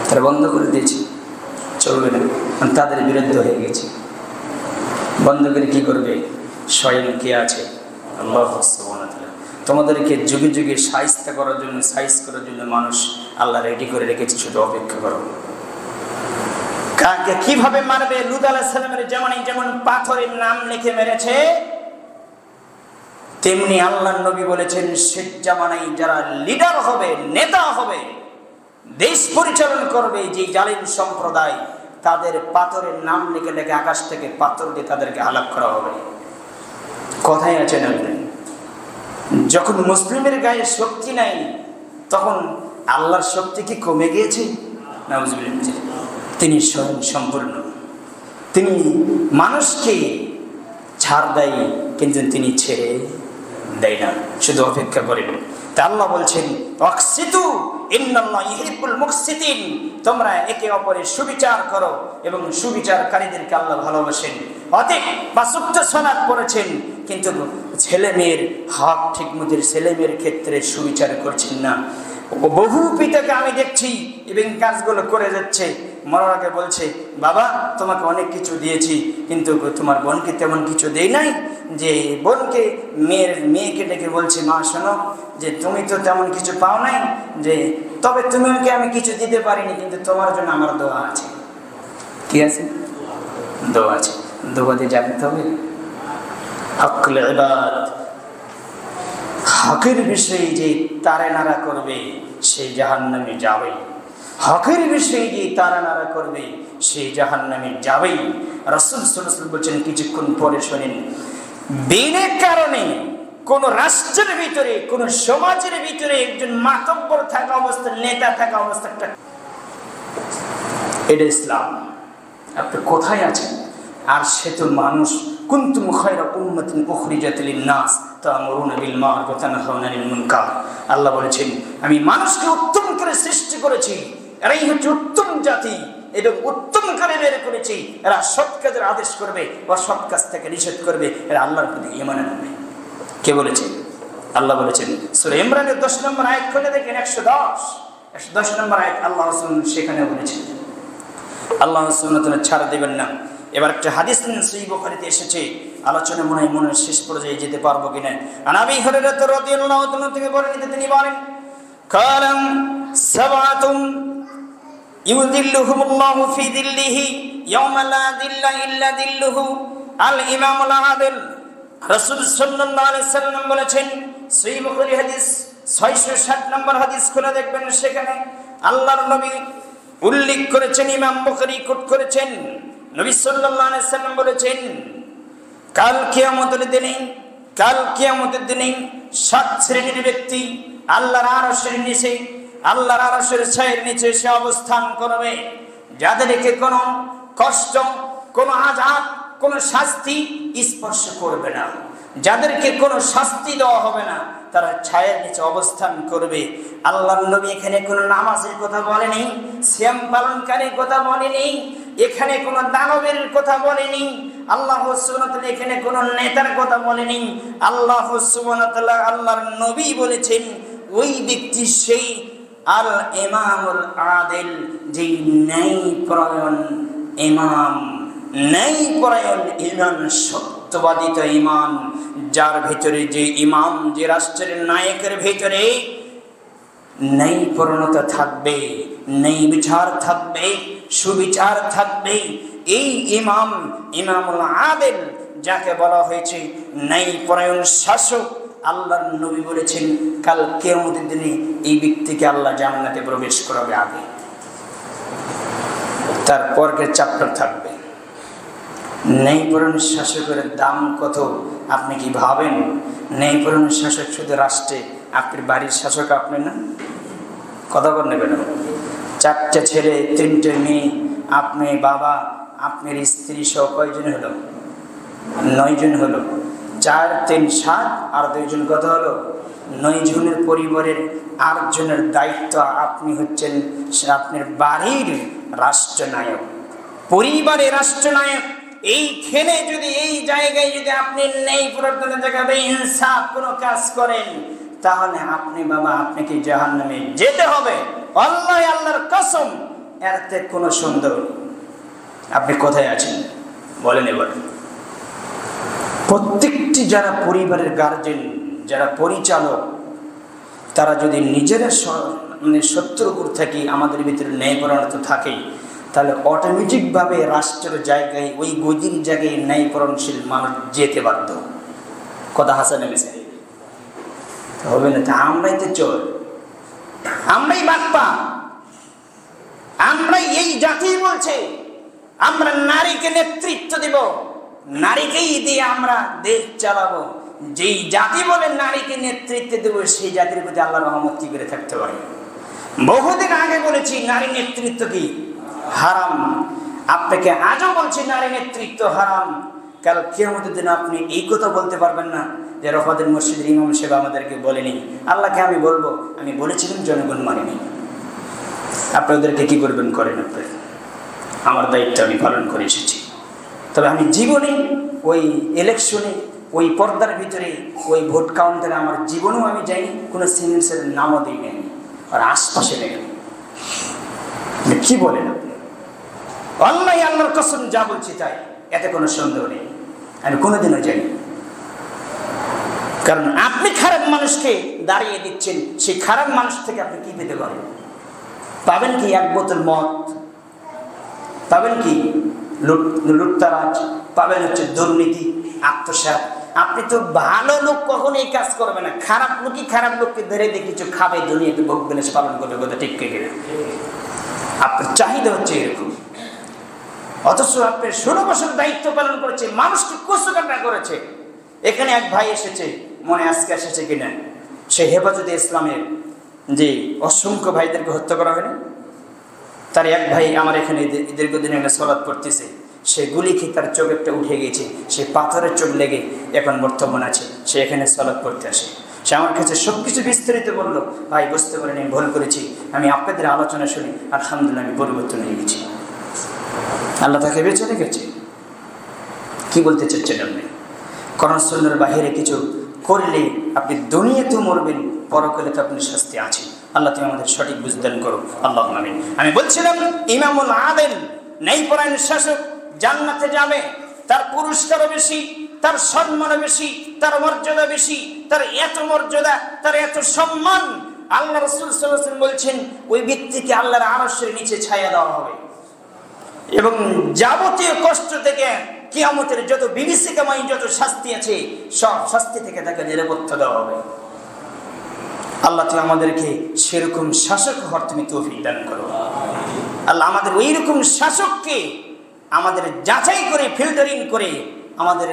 তারা বন্ধ করে দিয়েছে, চলবে না, তাদের বিরুদ্ধে হয়ে গেছে। বন্ধ করে কি করবে? স্বয়ং কে আছে? আল্লাহ সুবহানাহু ওয়া তাআলা। তোমাদেরকে যুগে যুগে শায়েস্তা করার জন্য, সাইজ করার জন্য মানুষ আল্লাহ রেডি করে রেখেছে, শুধু অপেক্ষা করো। কাকে কিভাবে মারবে? লূত আলাইহিস সালামের জামানায় যেমন পাথরের নাম লিখে মেরেছে, তেমনি আল্লাহর নবী বলেছেন শেষ জামানায় যারা লিডার হবে, নেতা হবে, দেশ পরিচালনা করবে, যে জালিম সম্প্রদায়, তাদের পাথরের নাম লিখে লিখে আকাশ থেকে পাথর দিয়ে তাদেরকে হালাক করা হবে। কথাই আছে না? যখন মুসলিমের গায়ে শক্তি নাই, তখন আল্লাহর শক্তি কি কমে গিয়েছে? নাউযুবিল্লাহ। তিনি স্বয়ং সম্পূর্ণ, তিনি মানুষকে ছাড় দেয়, কিন্তু তিনি ছেড়ে দেয় না, শুধু অপেক্ষা করেন। তা আল্লাহ বলছেন ওয়াকসিতু ইন্নাল্লাহা ইউহিব্বুল মুকসিতিন, তোমরা একে অপরের সুবিচার করো এবং সুবিচারকারীদেরকে আল্লাহ ভালোবাসেন। অতএব পাঁচওয়াক্ত সালাত পড়েছেন, কিন্তু ছেলে মেয়ের হক ঠিকমতো ছেলে মেয়ের ক্ষেত্রে সুবিচার করছেন না। বহু পিতাকে আমি দেখছি এবং কাজগুলো করে যাচ্ছে, মরার আগে বলছে বাবা তোমাকে অনেক কিছু দিয়েছি, কিন্তু তোমার বোনকে তেমন কিছু দেই নাই। যে বোনকে মেয়েকে ডেকে বলছে মা শোনো, যে তুমি তো তেমন কিছু পাও নাই, যে তবে তুমিকে আমি কিছু দিতে পারিনি, কিন্তু তোমার জন্য আমার দোয়া আছে। কি আছে? দোয়া আছে। দোয়া দিয়ে জানতে হবে হকুল ইবাদ, হকের বিষয়ে যে তারে নাড়া করবে সে জাহান্নামে যাবে। হকের বিষয়ে যে তারা নাড়া করবে সেই জাহান্নামে যাবেই। রাসূল সাল্লাল্লাহু আলাইহি ওয়াসাল্লাম বলেছেন, কিছুক্ষণ পরে শোনেন, বিনা কারণে কোন রাষ্ট্রের ভিতরে, কোন সমাজের ভিতরে একজন মাতব্বর থাকা অবস্থা, নেতা থাকা অবস্থা, এটা ইসলাম। আপনি কোথায় আছেন? আর সে তো মানুষ। কুনতুম খায়রা উম্মাতিন উখরিজাত লিন-নাস তা'মুরুনা বিল মা'রুফ ওয়া তানহাউনা আনিল মুনকার। আল্লাহ বলেছেন আমি মানুষকে উত্তম করে সৃষ্টি করেছি, এরাই হচ্ছে উত্তম জাতি, এবং উত্তম করে বের করেছি। এরা সৎ কাজের আদেশ করবে, অসৎ কাজ থেকে নিষেধ করবে, এরা আল্লাহর প্রতি ঈমান আনবে। কে বলেছে? আল্লাহ বলেছেন। সূরা ইমরানের 10 নম্বর আয়াত খুলে দেখেন, 110 নম্বর আয়াত আল্লাহ সেখানে বলেছেন আল্লাহ সুবহানাহু ওয়া তাআলা ছাড় দেবেন না। এবার একটা হাদিস সহিহ বুখারীতে এসেছে, আলোচনা মনে শেষ পর্যায়ে যেতে পারবো কিনা। আনাবি হুরায়রা রাদিয়াল্লাহু তাআলা থেকে বর্ণিত, তিনি বলেন কালাম সাবাতুম ইউযিল্লুহুমুল্লাহু ফি যিল্লিহি ইয়াওমা লা যিল্লা ইল্লা যিল্লুহু আল ইমামুল আদিল। রাসূল সাল্লাল্লাহু আলাইহি সাল্লাম বলেছেন, সহিহ বুখারী হাদিস 660 নম্বর হাদিস খুলে দেখবেন, সেখানে আল্লাহর নবী উল্লেখ করেছেন, ইমাম বুখারী কোট করেছেন, নবী সাল্লাল্লাহু আলাইহি সাল্লাম বলেছেন কাল কিয়ামতের দিনে 7 শ্রেণীর ব্যক্তি আল্লাহর আরশের নিচে, আল্লাহর আরশের ছায়ার নিচে সে অবস্থান করবে, যাদেরকে কোনো কষ্ট, কোনো আযাব, কোনো শাস্তি স্পর্শ করবে না, যাদেরকে কোনো শাস্তি দেওয়া হবে না, তারা ছায়ার নিচে অবস্থান করবে। আল্লাহর নবী এখানে কোনো নামাজের কথা বলেনি, সিয়াম পালনকারীর কথা বলেনি, এখানে কোনো দানবের কথা বলেনি, আল্লাহ সুবহানাহু ওয়া তাআলা এখানে কোনো নেতার কথা বলেনি। আল্লাহ সুবহানাহু ওয়া তাআলা, আল্লাহর নবী বলেছেন ওই ব্যক্তি সেই আল ইমামুল আদিল, যে ন্যায়পরায়ণ ইমাম, ন্যায়পরায়ণ ইমান, সত্যবাদিত ইমান, যার ভিতরে, যে ইমাম, যে রাষ্ট্রের নায়কের ভিতরে ন্যায়পরায়ণতা থাকবে, ন্যায় বিচার থাকবে, সুবিচার থাকবে। এই ইমাম, ইমামুল আদিল, যাকে বলা হয়েছে ন্যায়পরায়ণ শাসক, আল্লাহর নবী বলেছেন কাল কিয়ামতের দিনে এই ব্যক্তিকে আল্লাহ জান্নাতে প্রবেশ করাবে আগে। তারপরের চ্যাপ্টার থাকবে ন্যায়পরায়ণ শাসকের দাম কত। আপনি কি ভাবেন ন্যায়পরায়ণ শাসক শুধু রাষ্ট্রে, আপনার বাড়ির শাসক আপনি না? কথা বল নেবেন। 4টে ছেলে 3টে মেয়ে, আপনি বাবা, আপনার স্ত্রী সহ কয়জন হলো? 9 জন হলো। 4 3 7 আর 2 জন কত হলো? 9 জনের পরিবারের 8 জনের দায়িত্ব। আপনি হচ্ছেন আপনার বাড়ির রাষ্ট্রনায়ক, পরিবারের রাষ্ট্রনায়ক। এইখানে যদি এই জায়গায় যদি আপনি নেই প্রবর্তনের জায়গায় ইনসাফ কোনো কাজ করেন, তাহলে আপনি বাবা আপনাকে জাহান্নামে যেতে হবে। আল্লাহর কসম, এতে কোনো সন্দেহ নেই। আপনি কোথায় আছেন বলেন এবার। প্রত্যেকটি যারা পরিবারের গার্জেন, যারা পরিচালক, তারা যদি নিজেরা সত্যের উপর থেকে আমাদের ভিতরে ন্যায়পরায়ণতা থাকে, তাহলে অটোমেটিকভাবে রাষ্ট্রের জায়গায় ওই গদির জায়গায় ন্যায়পরায়ণশীল মানুষ যেতে বাধ্য। কথা হাসান হবে না। তা আমরাই তো চোর, আমরাই বাপ্পা, আমরাই এই জাতি বলছে আমরা নারীকে নেতৃত্ব দেব, নারীকেই দিয়ে আমরা দেশ চালাবো। যেই জাতি বলে নারীকে নেতৃত্ব দেব, সেই জাতির প্রতি আল্লাহর রহমত কি করে থাকতে পারে? বহুদিন আগে বলেছি নারী নেতৃত্ব কি হারাম। আপনাকে আজও বলছি নারী নেতৃত্ব হারাম। কাল কিয়ামতের দিন আপনি এই কথা বলতে পারবেন না যে রফাদের মসজিদের ইমাম সাহেব আমাদেরকে বলেনি। আল্লাহকে আমি বলবো আমি বলেছিলাম, জনগণ মানেনি। আপনাদেরকে কি করবেন করেন, আপনি আমার দায়িত্ব আমি পালন করে এসেছি। তবে আমি জীবনে ওই ইলেকশনে, ওই পর্দার ভিতরে, ওই ভোট কাউন্টারে আমার জীবনেও আমি যাইনি, কোনো সিনিয়র্সের নামও দিই নাই, আর আশপাশে নেই। কি বলেন আপনি? আল্লাহর কসম যা বলছি তাই, এতে কোনো সন্দেহ নেই। আমি কোনোদিনও যাইনি। কারণ আপনি খারাপ মানুষকে দাঁড়িয়ে দিচ্ছেন, সেই খারাপ মানুষ থেকে আপনি কি পেতে পারেন? পাবেন কি 1 বোতল মদ, পাবেন কি লুটতারাজ, পাবেন হচ্ছে দুর্নীতি, আত্মসাৎ। আপনি তো ভালো লোক কখনো এই কাজ করবে না। খারাপ লোকই খারাপ লোককে ধরে দিয়ে কিছু খাবে, দুনিয়াতে ভোগ বিলাস পালন করবে, কথা ঠিক কে গেলে আপনার চাহিদা হচ্ছে এরকম। অথচ আপনি 16 বছর দায়িত্ব পালন করেছে, মানুষকে কষ্টকাটা করেছে। এখানে এক ভাই এসেছে, মনে আজকে এসেছে কিনা, সে হেফাজতে ইসলামের যে অসংখ্য ভাইদেরকে হত্যা করা হয়নি, তার এক ভাই আমার এখানে দীর্ঘদিন আগে সলাৎ পড়তেছে, সে গুলি খেয়ে তার চোখ একটা উঠে গেছে, সে পাথরের চোখ লেগে এখন বর্তমান আছে, সে এখানে সলাৎ পড়তে আসে। সে আমার কাছে সব কিছু বিস্তারিত বললো, ভাই বুঝতে পারেন আমি ভুল করেছি, আমি আপনাদের আলোচনা শুনি আলহামদুলিল্লাহ আমি পরিবর্তন হয়ে গেছি। আল্লাহ তাকে বেঁচে রেখেছে। কি বলতে চাচ্ছেন আপনি? কোরআন সুন্নাহর বাহিরে কিছু করলে আপনি দুনিয়াতেও মরবেন, পরকালে তো আপনার শাস্তি আছে। আল্লাহ তুমি আমাদের সঠিক বুঝদান করো, আল্লাহ আমিন। আমি বলছিলাম ইমামুল আদিল, ন্যায়পরায়ণ শাসক জান্নাতে যাবে, তার পুরস্কারও বেশি, তার সম্মানও বেশি, তার মর্যাদা বেশি, তার এত মর্যাদা, তার এত সম্মান। আল্লাহ রাসূল সাল্লাল্লাহু আলাইহি ওয়াসাল্লাম বলছেন ওই ব্যক্তিকে আল্লাহর আরশের নিচে ছায়া দেওয়া হবে এবং যাবতীয় কষ্ট থেকে কিয়ামতের যত বিভীষিকাময় যত শাস্তি আছে সব শাস্তি থেকে তাকে নিরাপত্তা দেওয়া হবে। আল্লাহ তুমি আমাদেরকে সেরকম শাসক হওয়ার তুমি তৌফিক দান করো। আল্লাহ আমাদের ওই রকম শাসককে আমাদের যাচাই করে ফিল্টারিং করে আমাদের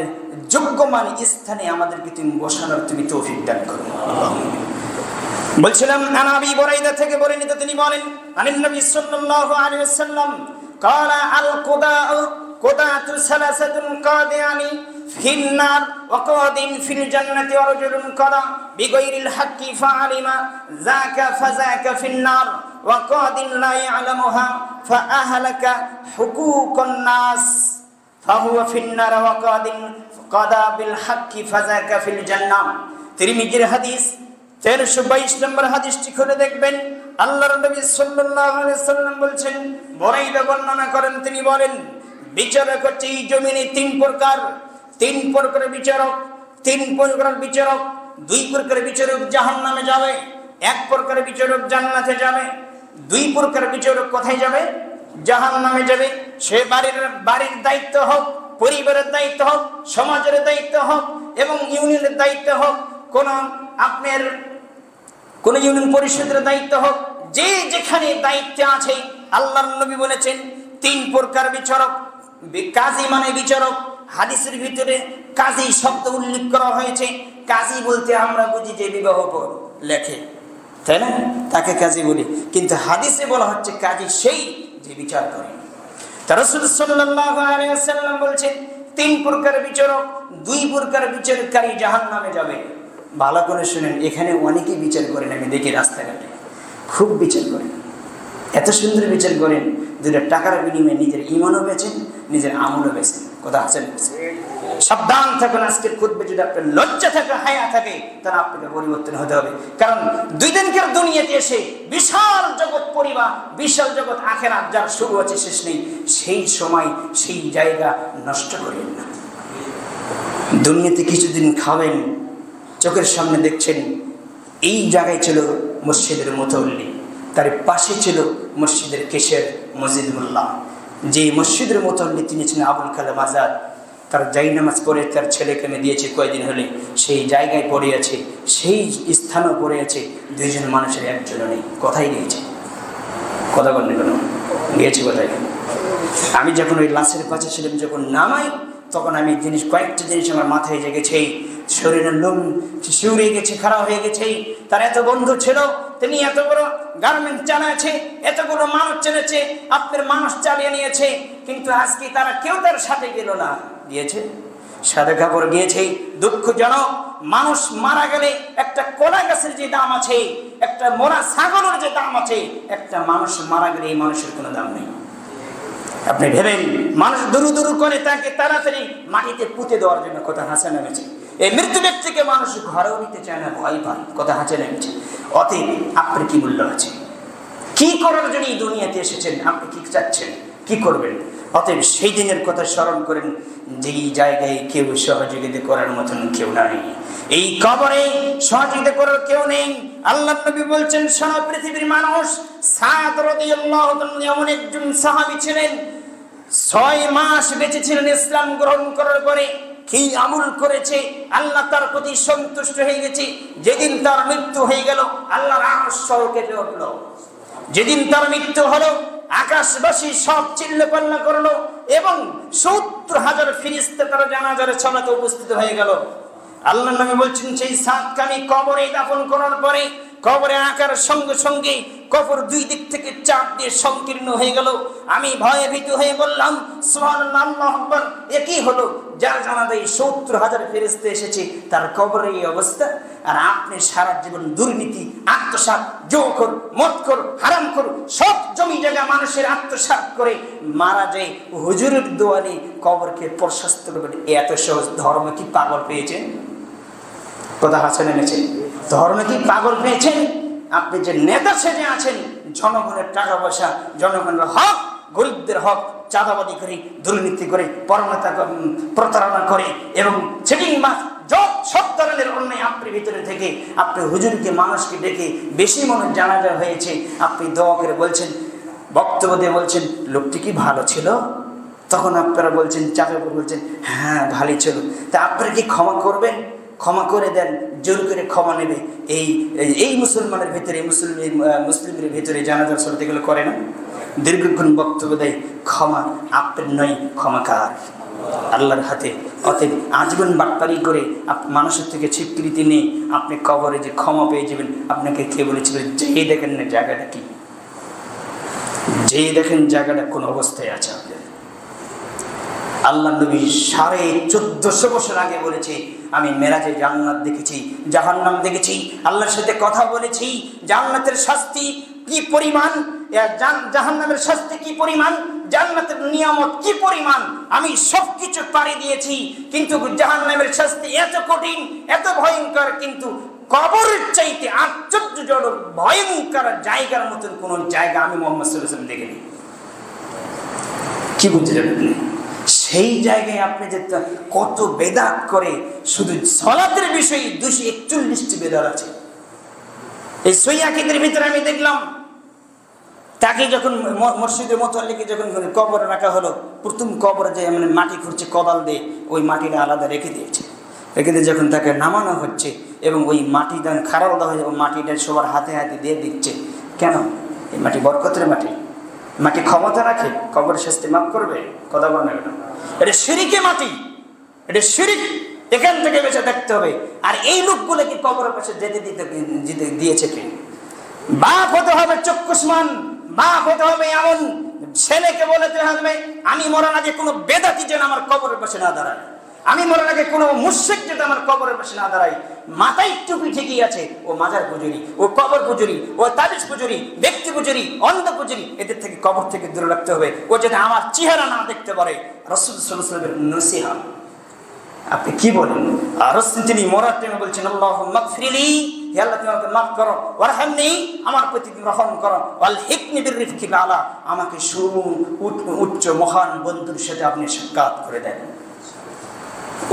যোগ্যমান স্থানে আমাদেরকে তুমি বসানোর তুমি তৌফিক দান করো। বলছিলাম আন আবি বুরাইদা থেকে বর্ণিত, তিনি বলেন আনিন নবী সাল্লাল্লাহু আলাইহি ওয়াসাল্লাম قال القضاء قضاة ثلاثة قاضيان في النار وقاض في الجنة ورجل قضى بغير الحق فعلم ذاك فذاك في النار وقاض لا يعلمها فأهلك حقوق الناس فهو في النار وقاض قضى بالحق فذاك في الجنة। তিরমিজির হাদিস 1322 নম্বর হাদিসটি খুলে দেখবেন। আল্লাহর নবী সাল্লাল্লাহু আলাইহি ওয়াসাল্লাম বলছেন, বুরাইদা বর্ণনা করেন, তিনি বলেন বিচারক হচ্ছে এই জমিনে 3 প্রকার, 3 প্রকারের বিচারক, 3 প্রকারের বিচারক। 2 প্রকারের বিচারক জাহান্নামে যাবে, 1 প্রকারের বিচারক জান্নাতে যাবে। 2 প্রকারের বিচারক কোথায় যাবে? জাহান্নামে যাবে। সে বাড়ির দায়িত্ব হোক, পরিবারের দায়িত্ব হোক, সমাজের দায়িত্ব হোক এবং ইউনিয়নের দায়িত্ব হোক, কোন ইউনিয়ন পরিষদের দায়িত্ব হোক, যে যেখানে দায়িত্ব আছে আল্লাহর নবী বলেছেন 3 প্রকার বিচারক। কাজী মানে বিচারক। হাদিসের ভিতরে কাজী শব্দ উল্লেখ করা হয়েছে। কাজী বলতে আমরা বুঝি যে বিবাহ লেখে, তাই না? তাকে কাজী বলি, কিন্তু হাদিসে বলা হচ্ছে কাজী সেই যে বিচার করে। তার রাসূল সাল্লাল্লাহু আলাইহি ওয়াসাল্লাম বলছেন 3 প্রকার বিচারক, 2 প্রকার বিচারকারী জাহান্নামে যাবে। ভালো করে শুনেন, এখানে অনেকেই বিচার করেন, আমি দেখি রাস্তাঘাটে খুব বিচার করেন, এত সুন্দর বিচার করেন, দুটো টাকার বিনিময়ে নিজের ঈমানও বেচেন, নিজের আমলও বেচেন। কথা আছে? সাবধান থাকুন, আজকের খুতবা যদি আপনার লজ্জা থাকে, হায়া থাকে, তাহলে আপনাকে পরিবর্তন হতে হবে। কারণ 2 দিনকার দুনিয়াতে এসে বিশাল জগৎ পরিবার, বিশাল জগৎ আখিরাত, যার শুরু আছে শেষ নেই, সেই সময় সেই জায়গা নষ্ট করেন না। দুনিয়াতে কিছুদিন খাবেন, চোখের সামনে দেখছেন এই জায়গায় ছিল মসজিদের মুতওয়াল্লি, তার পাশে ছিল মসজিদের কেশের মসজিদ মোল্লা। যে মসজিদের মুতওয়াল্লি তিনি ছিলেন আবুল কালাম আজাদ। তার জাই নামাজ পড়ে তার ছেলেকে আমি দিয়েছে কয়েকদিন হলে, সেই জায়গায় পড়ে আছে, সেই স্থানও পড়ে আছে। 2 জন মানুষের একজনও নেই। কোথায় গিয়েছে? কথা বলেন কেন? গিয়েছে কোথায়? আমি যখন ওই লাশের পাশে ছিলাম, যখন নামাই, তখন আমি কয়েকটা জিনিস আমার মাথায় জেগেছে। শরীরের লোম শিউরে গেছে, খারাপ হয়ে গেছে। তার এত বন্ধু ছিল, তিনি এত বড় গার্মেন্ট চালাচ্ছে, এতগুলো মানুষ চলেছে, আপনার মানুষ চালিয়ে নিয়েছে, কিন্তু আজকে তারা কেউ তার সাথে গেল না। গিয়েছে সাদা কাপড় গিয়েছে। দুঃখজনক, মানুষ মারা গেলে একটা কলা গাছের যে দাম আছে, একটা মরা ছাগলের যে দাম আছে, একটা মানুষ মারা গেলে এই মানুষের কোনো দাম নেই। আপনি ভেবেন, মানুষ দুরু দুরু করে তাকে তাড়াতাড়ি মাটিতে পুঁতে দেওয়ার জন্য কথা হাসা নেমেছে। এই মৃত্যু ব্যক্তিকে মানুষ ঘরেও নিতে চায় না, ভয় পায়, কথা হাসে নেমেছে। অতএব আপনার কি মূল্য আছে? কি করার জন্য এই দুনিয়াতে এসেছেন? আপনি কি চাচ্ছেন? কি করবেন? অতএব সেই দিনের কথা স্মরণ করেন, যেই জায়গায় কেউ সহযোগিতা করার মতন কেউ নাই। এই কবরে সহযোগিতা করার কেউ নেই। আল্লাহ নবী বলছেন, সারা পৃথিবীর মানুষ, সাদ রাদিয়াল্লাহু তাআলা এমন একজন সাহাবী ছিলেন, 6 মাস বেঁচে ছিলেন ইসলাম গ্রহণ করার পরে। কি আমল করেছে, আল্লাহ তার প্রতি সন্তুষ্ট হয়ে গেছে। যেদিন তার মৃত্যু হয়ে গেল, আল্লাহর আরশ কেঁপে উঠল। যেদিন তার মৃত্যু হলো, আকাশবাসী সব চিল্লাপাল্লা করলো এবং 70,000 ফেরেশতা তার জানাজার সালাতে উপস্থিত হয়ে গেল। আল্লাহ নবী বলছেন, সেই সাতকে আমি কবরে দাফন করার পরে কবরে আকার সঙ্গে সঙ্গে কবর 2 দিক থেকে চাপ দিয়ে সংকীর্ণ হয়ে গেল। আমি ভয়ে ভীত হয়ে বললাম, সুবহানাল্লাহ, আল্লাহু আকবার। একই হলো, যার জানাজায় 70,000 ফেরেশতা এসেছে, তার কবরে এই অবস্থা। আর আপনি সারা জীবন দুর্নীতি, আত্মসাৎ, জুয়াখোর, মদখোর, হারামখোর, সব জমি জায়গা মানুষের আত্মসাৎ করে মারা যায়। হুজুরের দোয়ারে কবরকে প্রশস্ত করবেন, এত সহজ ধর্ম কি পাগল পেয়েছেন? কথা হাসে নেমেছে। ধর্ম কি পাগল পেয়েছেন? আপনি যে নেতা সেজে আছেন, জনগণের টাকা পয়সা, জনগণের হক, গরিবদের হক চাঁদাবাদি করে, দুর্নীতি করে, প্রতারণা করে এবং চিটিং মাছ, সব ধরনের অন্যায় আপনার ভিতরে থেকে আপনি হুজুরকে, মানুষকে ডেকে বেশি মনে জানাজা হয়েছে, আপনি দোয়া করে বলছেন, বক্তব্য দিয়ে বলছেন, লোকটি কি ভালো ছিল? তখন আপনারা বলছেন, চাপে বলছেন, হ্যাঁ ভালোই ছিল। তা আপনারা কি ক্ষমা করবেন? ক্ষমা করে দেন, জোর করে ক্ষমা নেবে। এই মুসলমানের ভিতরে, মুসলিমের ভিতরে জানাজার সালাত এগুলো করে না, দীর্ঘক্ষণ বক্তব্য দেয়। ক্ষমা আপনার নয়, ক্ষমা কার? আল্লাহর হাতে। অতএব আজীবন বাটপারি করে মানুষের থেকে স্বীকৃতি নেই, আপনি কবরে যে ক্ষমা পেয়ে যাবেন। আপনাকে কে বলেছিল? যেই দেখেন না জায়গাটা কি, যেই দেখেন জায়গাটা কোন অবস্থায় আছে। আপনার আল্লাহ নবী 1450 বছর আগে বলেছে, আমি মেরাজে জান্নাত দেখেছি, জাহান্নাম দেখেছি, আল্লাহর সাথে কথা বলেছি। জান্নাতের শাস্তি কি পরিমাণ, জাহান্নামের শাস্তি কি পরিমাণ, জান্নাতের নিয়ামত কি পরিমাণ, আমি সবকিছু পাড়ি দিয়েছি। কিন্তু জাহান্নামের শাস্তি এত কঠিন, এত ভয়ঙ্কর, কিন্তু কবরের চাইতে আশ্চর্যজনক ভয়ঙ্কর জায়গার মতন কোন জায়গা আমি মুহাম্মদ সাল্লাল্লাহু আলাইহি ওয়াসাল্লাম দেখিনি। কি বুঝতে যাবেন? সেই জায়গায় আপনি যে কত বেদাত করে, শুধু সালাতের বিষয়ে 241টি বেদাত আছে। এই সহিহ আকীদার ভিতরে আমি দেখলাম, তাকে যখন মসজিদের মুতওয়াল্লিকে যখন কবরে রাখা হলো, প্রথম কবরে যে মাটি খুঁড়ছে কোদাল দিয়ে, ওই মাটিটা আলাদা রেখে দিয়েছে। রেখে দিয়ে যখন তাকে নামানো হচ্ছে এবং ওই মাটি দান খারাপ দেওয়া হয়ে, মাটিটা সবার হাতে হাতে দিয়ে দিচ্ছে। কেন? এই মাটি বরকতের মাটি, মাটি ক্ষমতা রাখে, কবরের শাস্তি মাফ করবে। কথা বলে না, এটা শিরকে মাটি, এটা শিরক, এখান থেকে বেঁচে থাকতে হবে। আর এই লোকগুলোকে কবরের পাশে যেতে দিয়েছে কে? বাপ হতে হবে চক্ষুষ্মান, বাপ হতে হবে এমন ছেলেকে বলতে হবে আমি মরার আগে কোনো বেদাতি যেন আমার কবরের পাশে না দাঁড়ায়, আমি মরার আগে কোনো মুশরিক যেন আমার কবরের পাশে না দাঁড়ায়। মাথায় টুপি ঠিকই আছে, ও মাজার পুজুরি, ও কবর পুজুরি, ও তাবিজ পুজুরি, ব্যক্তি পুজুরি, অন্ধ পুজুরি, এদের থেকে কবর থেকে দূরে রাখতে হবে। ও যাতে আমার চেহারা না দেখতে পারে। রাসূল সাল্লাল্লাহু আলাইহি ওয়াসাল্লামের নসিহা। আপনি কি বলেন? আর রাসূল তিনি মরার টাইমে বলছেন আল্লাহুম্মা মাগফিরলি, হে আল্লাহ তুমি আমাকে মাফ করো, ওয়ারহামনি আমার প্রতি রহম করো, ওয়াল হিকনি বিররিফকিল আলা আমাকে উচ্চ মহান বন্ধুর সাথে আপনি সাক্ষাৎ করে দেন।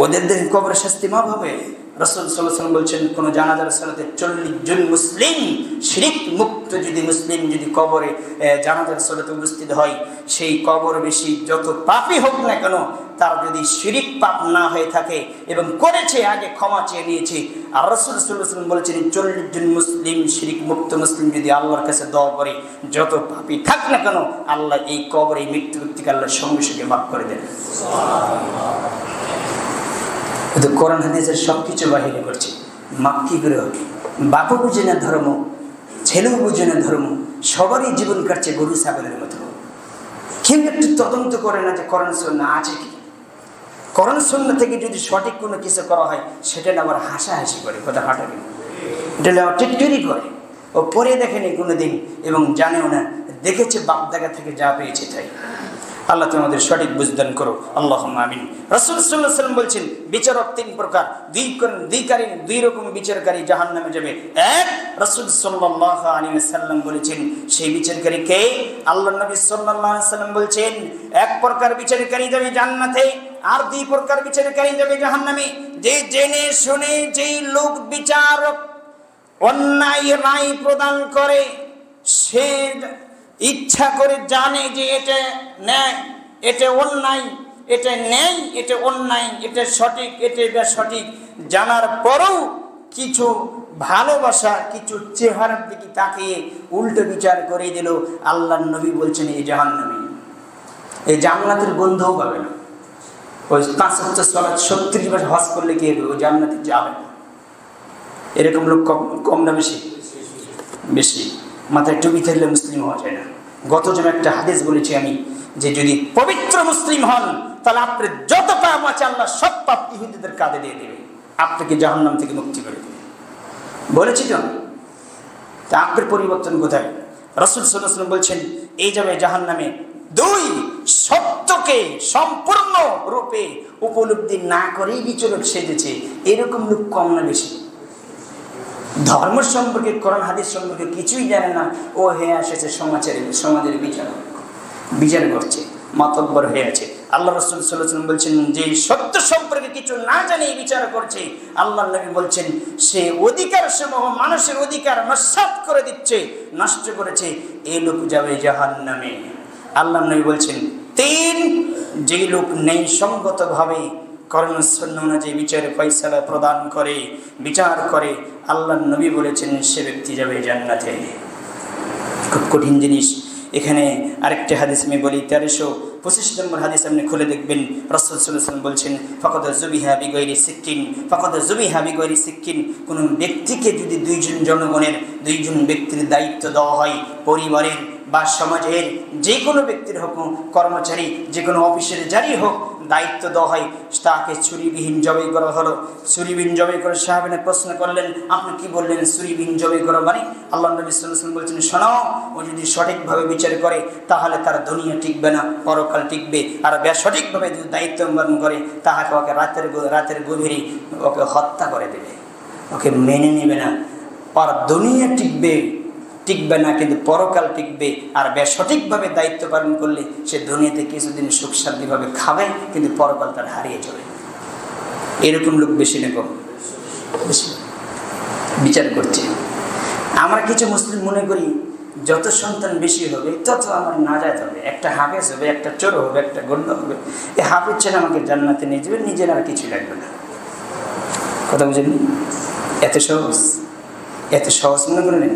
ওদের দিন কবরের শাস্তি মাফ হবে। রাসূল সাল্লাল্লাহু আলাইহি ওয়াসাল্লাম বলছেন কোন জানাজার সালাতে 40 জন মুসলিম শিরক মুক্ত যদি মুসলিম যদি কবরে জানাজার সালাতে উপস্থিত হয়, সেই কবর বেশি যত পাপী হোক না কেন, তার যদি শিরক পাপ না হয়ে থাকে এবং করেছে আগে ক্ষমা চেয়ে নিয়েছে, আর রাসূল সাল্লাল্লাহু আলাইহি ওয়াসাল্লাম বলেছেন 40 জন মুসলিম শিরক মুক্ত মুসলিম যদি আল্লাহর কাছে দোয়া করে, যত পাপী থাক না কেন আল্লাহ এই কবরে মৃত্যু ব্যক্তিকে আল্লাহ সঙ্গে সঙ্গে মাফ করে দেন। সুবহানাল্লাহ। কোরআন হাদিসের সবকিছু বাহিরে করছে, মাপ কি করে হবে? বাপও বুঝে না ধর্ম, ছেলেও বুঝে না ধর্ম, সবারই জীবন কাটছে গরু ছাগলের মতো। কেউ একটু তদন্ত করে না যে কোরআন সুন্নাহ আছে কি। কোরআন সুন্নাহ থেকে যদি সঠিক কোনো কিছু করা হয় সেটা আবার হাসাহাসি করে, কথা হাঁটাবে, এটা আবার টিটকিরি করে। ও পরে দেখেনি কোনোদিন এবং জানেও না, দেখেছে বাপ দাগা থেকে যা পেয়েছে তাই। আল্লাহ তোমাদের সঠিক বুঝদান করো, আল্লাহুম্মা আমিন। রাসূল সাল্লাল্লাহু আলাইহি ওয়াসাল্লাম বলছেন বিচারক তিন প্রকার, দুই রকম বিচারকারী জাহান্নামে যাবে। এক, রাসূল সাল্লাল্লাহু আলাইহি ওয়াসাল্লাম বলেছেন সেই বিচারকারী কে? আল্লাহর নবী সাল্লাল্লাহু আলাইহি ওয়াসাল্লাম বলছেন এক প্রকার বিচারকারী যাবে জান্নাতে, আর দুই প্রকার বিচারকারী যাবে জাহান্নামে। যে জেনে শুনে যেই লোক বিচারক অন্যায় রায় প্রদান করে, সে ইচ্ছা করে জানে যে এটা ন্যায়, এটা অন্যায়, এটা ন্যায়, এটা অন্যায়, এটা সঠিক, এটা বেসঠিক, জানার পরেও কিছু ভালোবাসা, কিছু চেহারার দিকে তাকিয়ে উল্টো বিচার করে দিল, আল্লাহর নবী বলছেন এই জাহান্নামী, এই জান্নাতের গন্ধও পাবে না। ওই 5 ওয়াক্ত সালাত 70 বার হজ করলে কি হবে? ওই জান্নাতে যাবে না। এরকম লোক কম না বেশি? বেশি। মাথায় টুপি থাকলে মুসলিম হওয়া যায় না। গত জন্য একটা হাদিস বলেছি আমি, যে যদি পবিত্র মুসলিম হন তাহলে আপনার যত পাপ আছে আল্লাহ সব পাপ ইহুদিদের কাঁধে দিয়ে দেবে, আপনাকে জাহান্নাম থেকে মুক্তি করে দেবে। বলেছি তো? তা আপনার পরিবর্তন কোথায়? রাসূল সাল্লাল্লাহু আলাইহি ওয়াসাল্লাম বলছেন এই যাবে জাহান্নামে দুই, সত্যকে সম্পূর্ণ রূপে উপলব্ধি না করেই বিচারক সেজেছে, এরকম লোক কম না বেশি? ধর্ম সম্পর্কে, কোরআন হাদিস সম্পর্কে কিছুই জানে না, ও হয়ে এসেছে সমাজের বিচার করছে, মাতব্বর হয়ে আছে। আল্লাহ রাসূল সাল্লাল্লাহু আলাইহি ওয়াসাল্লাম বলছেন যে সত্য সম্পর্কে কিছু না জানে বিচার করছে, আল্লাহর নবী বলছেন সে অধিকার সমূহ মানুষের অধিকার নস্যাৎ করে দিচ্ছে, নষ্ট করেছে, এই লোক যাবে জাহান্নামে। আল্লাহর নবী বলছেন তিন, যে লোক ন্যায়সঙ্গতভাবে কোরআন সুন্নাহ অনুযায়ী বিচারে ফয়সালা প্রদান করে, বিচার করে, আল্লাহর নবী বলেছেন সে ব্যক্তি যাবে জান্নাতে। খুব কঠিন জিনিস। এখানে আরেকটি হাদিস আমি বলি, 1325 নম্বর হাদিস আপনি খুলে দেখবেন। রাসূল সাল্লাল্লাহু আলাইহি ওয়াসাল্লাম বলছেন ফাকাদ যুবিহা বিগাইরি সিক্কিন, ফাকাদ যুবিহা বিগাইরি সিক্কিন। কোন ব্যক্তিকে যদি দুইজন ব্যক্তির দায়িত্ব দেওয়া হয়, পরিবারের বা সমাজের যে কোনো ব্যক্তির হোক, কর্মচারী যে কোনো অফিসের যারই হোক, দায়িত্ব দেওয়া হয়, তাকে ছুরিবিহীন জবাই করা হলো। ছুরিবিহীন জবাই করে সাহাবীরা প্রশ্ন করলেন আপনি কি বললেন ছুরিবিহীন জবাই করা মানে? আল্লাহ নবী সাল্লাল্লাহু আলাইহি ওয়াসাল্লাম বলছেন শোনো, ও যদি সঠিকভাবে বিচার করে তাহলে তার দুনিয়া টিকবে না, পরকাল টিকবে। আর বেসঠিকভাবে যদি দায়িত্ব পালন করে তাহাকে ওকে রাতের গভীরে ওকে হত্যা করে দেবে, ওকে মেনে নেবে না। আর দুনিয়া টিকবে না, কিন্তু পরকাল টিকবে। আর বেসঠিকভাবে দায়িত্ব পালন করলে সে দুনিয়াতে কিছুদিন সুখ শান্তিভাবে খাবে, কিন্তু পরকাল তার হারিয়ে যাবে। এরকম লোক বেশি না কম? বেশি বিচার করছে। আমরা কিছু মুসলিম মনে করি যত সন্তান বেশি হবে তত আমার নাজাত হবে, একটা হাফেজ হবে, একটা চোর হবে, একটা গণ্য হবে। এই হাফেজ ছেলে আমাকে জান্নাতে নিয়ে যাবে, নিজের আর কিছু লাগবে না। কথা বুঝেন? এত সহজ মনে করে নেন।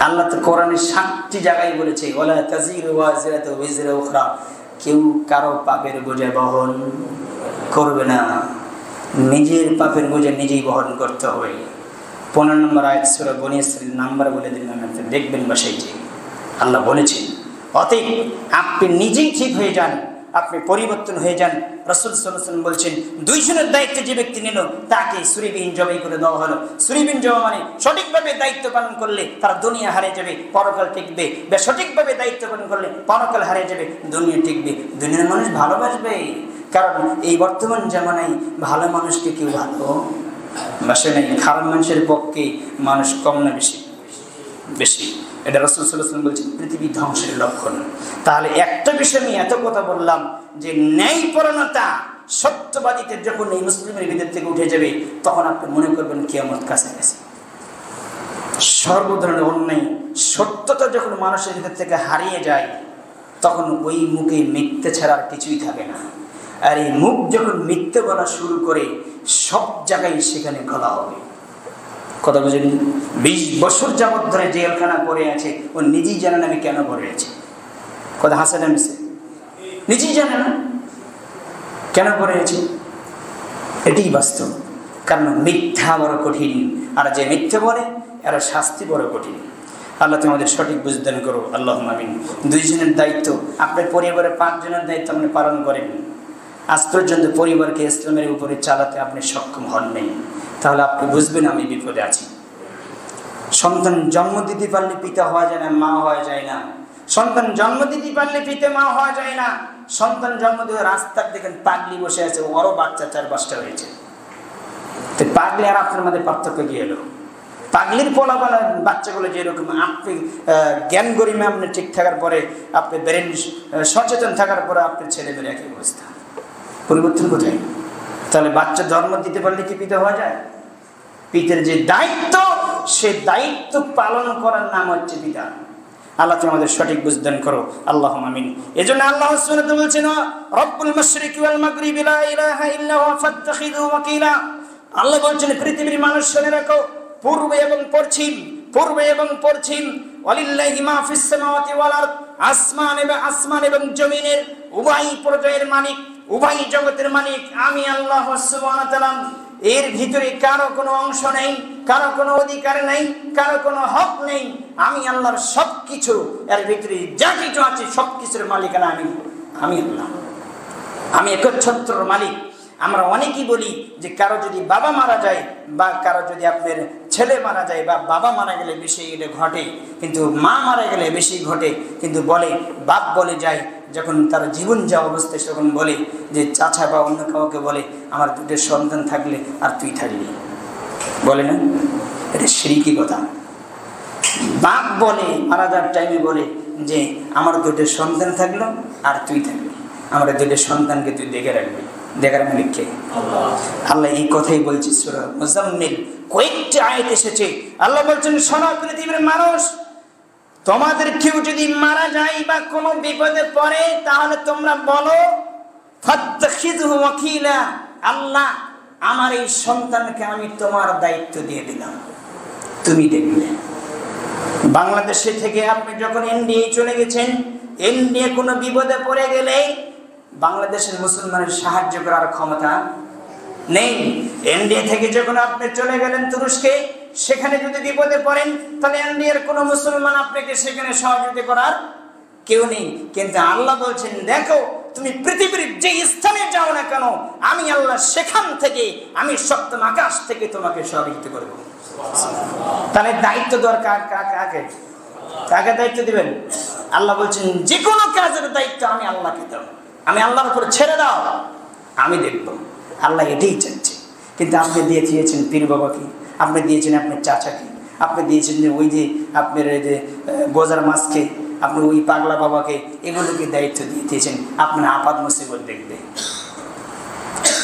আল্লাহ তো কোরআনে 7টি জায়গায় বলেছে ওয়ালা তাজিরু ওয়াজিরাতু বিজরা উখরা, কেউ কারো পাপের বোঝা বহন করবে না, নিজের পাপের বোঝা নিজেই বহন করতে হবে। 15 নম্বর আয়াত সূরা বনী ইসরাঈল নাম্বার বলে দিলাম, আপনি দেখবেন বাসায় যে আল্লাহ বলেছেন। অতএব আপনি নিজেই ঠিক হয়ে যান, আপনি পরিবর্তন হয়ে যান। রাসূল সাল্লাল্লাহু আলাইহি ওয়াসাল্লাম বলছেন, দুইজনের দায়িত্ব যে ব্যক্তি নিল তাকে ছুরিবিহীন জবাই করে দেওয়া হলো। ছুরিবিহীন জবাই মানে সঠিকভাবে দায়িত্ব পালন করলে তার দুনিয়া হারিয়ে যাবে, পরকাল টিকবে। বেসঠিকভাবে দায়িত্ব পালন করলে পরকাল হারিয়ে যাবে, দুনিয়া টিকবে। দুনিয়ার মানুষ ভালোবাসবে, কারণ এই বর্তমান জামানায় ভালো মানুষকে কেউ ভালোবাসে নাই। খারাপ মানুষের পক্ষে মানুষ কম না বেশি? বেশি। এটা রাসূল সাল্লাল্লাহু আলাইহি ওয়াসাল্লাম বলছেন পৃথিবী ধ্বংসের লক্ষণ। তাহলে একটা বিষয় আমি এত কথা বললাম যে ন্যায়পরায়ণতা, সত্যবাদিতা যখন এই মুসলিমের ভিতর থেকে উঠে যাবে, তখন আপনি মনে করবেন কিয়ামত কাছাকাছি। সর্ব ধরনের অন্যায় সত্যতা যখন মানুষের ভিতর থেকে হারিয়ে যায়, তখন ওই মুখে মিথ্যে ছাড়া আর কিছুই থাকে না। আর এই মুখ যখন মিথ্যে বলা শুরু করে, সব জায়গায় সেখানে গলা হবে। কথা বুঝেনি? 20 বছর যাবৎ ধরে জেলখানা পড়ে আছে, ও নিজেই জানে না আমি কেন পড়ে আছি। কথা হাসে না মিশে? নিজেই জানে না কেন পড়ে আছে। এটাই বাস্তব। কারণ মিথ্যা বড় কঠিন, আর যে মিথ্যে বলে এর শাস্তি বড় কঠিন। আল্লাহ তোমাদের সঠিক বুঝদান করো, আল্লাহুম্মা আমিন। দুইজনের দায়িত্ব, আপনার পরিবারের 5 জনের দায়িত্ব আপনি পালন করেন। আজ পর্যন্ত পরিবারকে ইসলামের উপরে চালাতে আপনি সক্ষম হন নাই, তাহলে আপনি বুঝবেন আমি বিপদে আছি। সন্তান জন্ম দিতে পারলে পিতা হওয়া যায় না, মা হওয়া যায় না। সন্তান জন্ম দিতে পারলে পিতা মা হওয়া যায় না। সন্তান জন্ম দিয়ে রাস্তার দেখেন পাগলি বসে আছে, ওরও বাচ্চা 4-5টা হয়েছে। তো পাগলি আর আপনার মধ্যে পার্থক্য কি এলো? পাগলির পোলাপানা বাচ্চাগুলো যেরকম, আপনি জ্ঞান গরিমে আপনি ঠিক থাকার পরে, আপনি ব্রেন সচেতন থাকার পরে আপনার ছেলেমেয়ের একই অবস্থা। পরিবর্তন কোথায়? তাহলে বাচ্চা জন্ম দিতে পারলে কি পিতা হওয়া যায়? পিতার যে দায়িত্ব, সে দায়িত্ব পালন করার নাম হচ্ছে পিতা। আল্লাহ তুমি আমাদের সঠিক বুঝদান করো, আল্লাহুম্মা আমিন। এজন্য আল্লাহ সুবহানাহু ওয়া তাআলা বলেছেন, রব্বুল মাশরিকি ওয়াল মাগরিবি লা ইলাহা ইল্লা হুয়া ফাত্তাখিযুহু ওয়াকিলা। আল্লাহ বলেছেন পৃথিবীর মানুষ শুনে রাখো, পূর্বে এবং পশ্চিম, পূর্বে এবং পশ্চিম, ওয়ালিল্লাহি মা ফিস সামাওয়াতি ওয়াল আরদ, আসমান এবং জমিনের উভয় পর্যায়ের মালিক, উভয় জগতের মালিক আমি আল্লাহ সুবহানাহু ওয়া তাআলা। এর ভিতরে কারো কোনো অংশ নেই, কারো কোনো অধিকার নেই, কারো কোনো হক নেই। আমি আল্লাহর সবকিছু, এর ভিতরে যা কিছু আছে সবকিছুর মালিকানা আমি আল্লাহ। আমি একচ্ছত্র মালিক। আমরা অনেকেই বলি যে কারো যদি বাবা মারা যায়, বা কারো যদি আপনার ছেলে মারা যায়, বা বাবা মারা গেলে বেশি এটা ঘটে, কিন্তু মা মারা গেলে বেশি ঘটে। কিন্তু বলে, বাপ বলে যায় যখন তার জীবন যাওয়া অবস্থায়, তখন বলে যে চাচা বা অন্য কাউকে বলে, আমার 2টো সন্তান থাকলে আর তুই থাকলি, বলে না? এটা শিরকি কথা। বাপ বলে মারা যাওয়ার টাইমে বলে যে আমার 2টো সন্তান থাকলো আর তুই থাকলি, আমার 2টো সন্তানকে তুই দেখে রাখবি। দেখার মালিক কে? আল্লাহ এই কথাই বলছে সূরা মুজাম্মিল, কয়েকটি আয়াত এসেছে। আল্লাহ বলছেন, শোনো পৃথিবীর মানুষ, তোমাদের কেউ যদি মারা যায় বা কোনো বিপদে পড়ে, তাহলে তোমরা বলো ফাত্তাখিযুহু ওয়াকিলা, আল্লাহ আমার এই সন্তানকে আমি তোমার দায়িত্ব দিয়ে দিলাম, তুমি দেখবে। বাংলাদেশে থেকে আপনি যখন ইন্ডিয়ায় চলে গেছেন, ইন্ডিয়া কোনো বিপদে পড়ে গেলে বাংলাদেশের মুসলমানের সাহায্য করার ক্ষমতা নেই। ইন্ডিয়া থেকে যখন আপনি চলে গেলেন তুরস্কে, সেখানে যদি বিপদে পড়েন, তাহলে ইন্ডিয়ার কোনো মুসলমান আপনাকে সেখানে সহযোগিতা করার কেউ নেই। কিন্তু আল্লাহ বলছেন, দেখো তুমি পৃথিবীর যে স্থানে যাও না কেন, আমি আল্লাহ সেখান থেকে, আমি সপ্তম আকাশ থেকে তোমাকে সহযোগিতা করব। তাহলে দায়িত্ব দরকার কাকে? কাকে দায়িত্ব দিবেন? আল্লাহ বলছেন, যে কোনো কাজের দায়িত্ব আমি আল্লাহকে দাও, আমি আল্লাহর উপর ছেড়ে দাও, আমি দেখব। আল্লাহ এটাই চাচ্ছে। কিন্তু আপনি দিয়ে দিয়েছেন পীর বাবাকে, আপনি দিয়েছেন আপনার চাচাকে, আপনি দিয়েছেন যে ওই যে আপনার এই যে বোজার মাছকে, আপনি ওই পাগলা বাবাকে, এগুলোকে দায়িত্ব দিয়ে দিয়েছেন। আপনার আপাত মুসিবত দেখবে।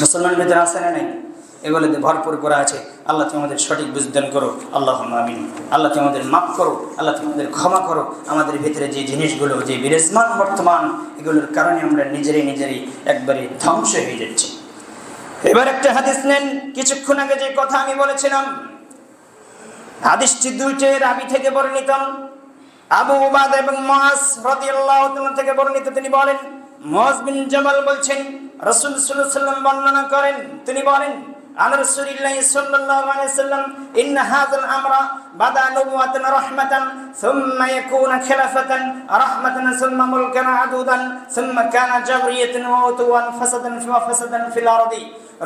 মুসলমান ভেতরে আছে না নাই? এগুলোতে ভরপুর করা আছে। আল্লাহ তুমি আমাদের সঠিক বুঝদান করো, আল্লাহুম্মা আমিন। আল্লাহ তুমি আমাদের মাফ করো, আল্লাহ তুমি আমাদের ক্ষমা করো। আমাদের ভিতরে যে জিনিসগুলো, যে বিরাজমান বর্তমান, এগুলোর কারণে আমরা নিজেরই একবারে ধ্বংস হয়ে যাচ্ছি। এবার একটা হাদিস নেন। কিছুক্ষণ আগে যে কথা আমি বলেছিলাম, হাদিসটি 2টি রাবী থেকে বর্ণিত। আবু উবাদা এবং মুআজ রাদিয়াল্লাহু তাআলা থেকে বর্ণিত। তিনি বলেন, মুআজ বিন জাবাল বলছেন, রাসূল সাল্লাল্লাহু আলাইহি ওয়াসাল্লাম বর্ণনা করেন, তিনি বলেন, عن رسول الله صلى الله عليه وسلم إن هذا الأمر بدأ نبوة رحمة ثم يكون خلافة رحمة ثم ملكا عدودا ثم كان جبرية وعتوا فسدا في الأرض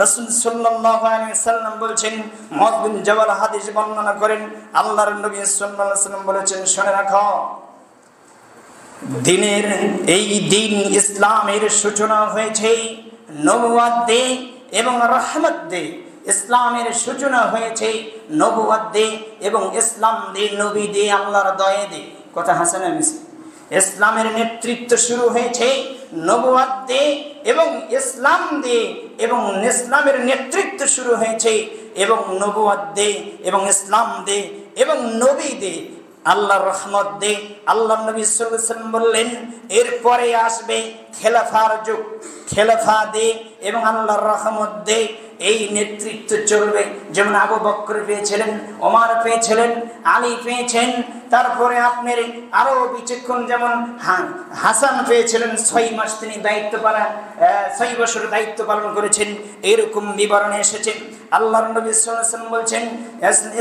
রাসূল সাল্লাল্লাহু আলাইহি ওয়াসাল্লাম বলেছেন, মুআয বিন জাবাল হাদিস বর্ণনা করেন, আল্লাহর নবী সাল্লাল্লাহু আলাইহি ওয়াসাল্লাম বলেছেন, শুনে রাখো, দিনের এই দিন ইসলামের সূচনা হয়েছে নবুয়ত দিয়ে এবং রহমত দিয়ে। ইসলামের সূচনা হয়েছে নবুয়ত দিয়ে এবং ইসলাম দিয়ে, নবী দিয়ে, আল্লাহর দয়া দিয়ে। কথা হাসান মিছি। ইসলামের নেতৃত্ব শুরু হয়েছে নবুয়ত দিয়ে এবং ইসলাম দিয়ে, এবং ইসলামের নেতৃত্ব শুরু হয়েছে এবং নবুয়ত দিয়ে এবং ইসলাম দিয়ে এবং নবী দিয়ে, আল্লাহর রহমত দে। আল্লাহ নবী সাল্লাল্লাহু আলাইহি ওয়াসাল্লাম বললেন, এরপরে আসবে খেলাফার যুগ, খেলাফা দে এবং আল্লাহর রহমত দে। এই নেতৃত্ব চলবে, যেমন আবু বকর পেয়েছিলেন, ওমর পেয়েছিলেন, আলী পেয়েছেন, তারপরে আপনার আরো বিচক্ষণ যেমন হাসান পেয়েছিলেন, 6 মাস তিনি 6 বছর দায়িত্ব পালন করেছেন। এরকম বিবরণ এসেছে। আল্লাহর নবী সাল্লাল্লাহু আলাইহি ওয়াসাল্লাম বলছেন,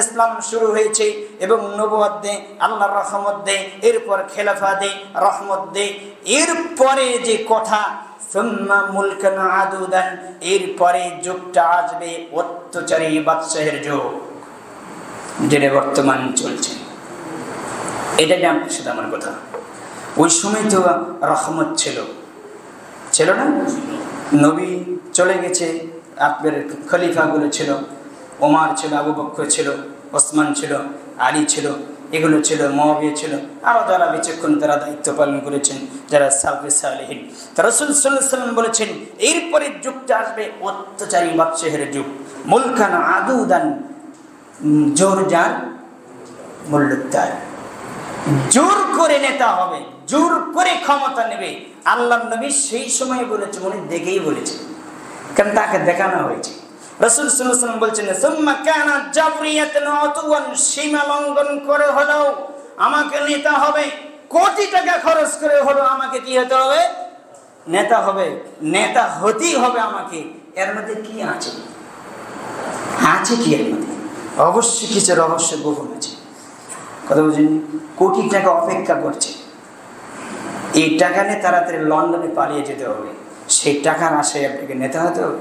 ইসলাম শুরু হয়েছে এবং নবুয়ত দে, আল্লাহর রহমত দে, এরপর খেলাফা দে, রহমত দে। এরপরে যে কথা সুম্মা মুলকান আদুদান, এরপরে যুগটা আসবে অত্যাচারী বাদশাহের যুগ, যেটা বর্তমান চলছে। এটা যে আপনার সাথে আমার কথা। ওই সময় তো রহমত ছিল না? নবী চলে গেছে, আপনার খলিফাগুলো ছিল, ওমর ছিল, আবু বকর ছিল, ওসমান ছিল, আলী ছিল, এগুলো ছিল, মুআবিয়া ছিল, আরো যারা বিচক্ষণ তারা দায়িত্ব পালন করেছেন, যারা সালফে সালেহিন। রাসূল সাল্লাল্লাহু আলাইহি ওয়াসাল্লাম বলেছেন, এরপরে যুগটা আসবে অত্যাচারী বাদশাহের যুগ, মুলকান আদুদান, জোর যার মুল্লুকদার, জোর করে নেতা হবে, জোর করে ক্ষমতা নেবে। আল্লাহর নবী সেই সময় বলেছে, উনি দেখেই বলেছে, কারণ তাকে দেখানো হয়েছে। রাসূল সাল্লাল্লাহু আলাইহি ওয়াসাল্লাম বলছেন, সুম্মা কানা জাবরিয়াতুন ওয়াতুওয়ান, সীমা লঙ্ঘন করে হলেও আমাকে নেতা হবে, কোটি টাকা খরচ করে হলেও আমাকে কি হতে হবে? নেতা হবে, নেতা হতেই হবে আমাকে। এর মধ্যে কি আছে? কি এর মধ্যে? অবশ্যই কিছু রহস্য গোপন আছে। কথা বুঝেন? কোটি টাকা অপেক্ষা করছে, এই টাকা নিয়ে তাড়াতাড়ি লন্ডনে পালিয়ে যেতে হবে, সেই টাকার আশায় আপনাকে নেতা হতে হবে।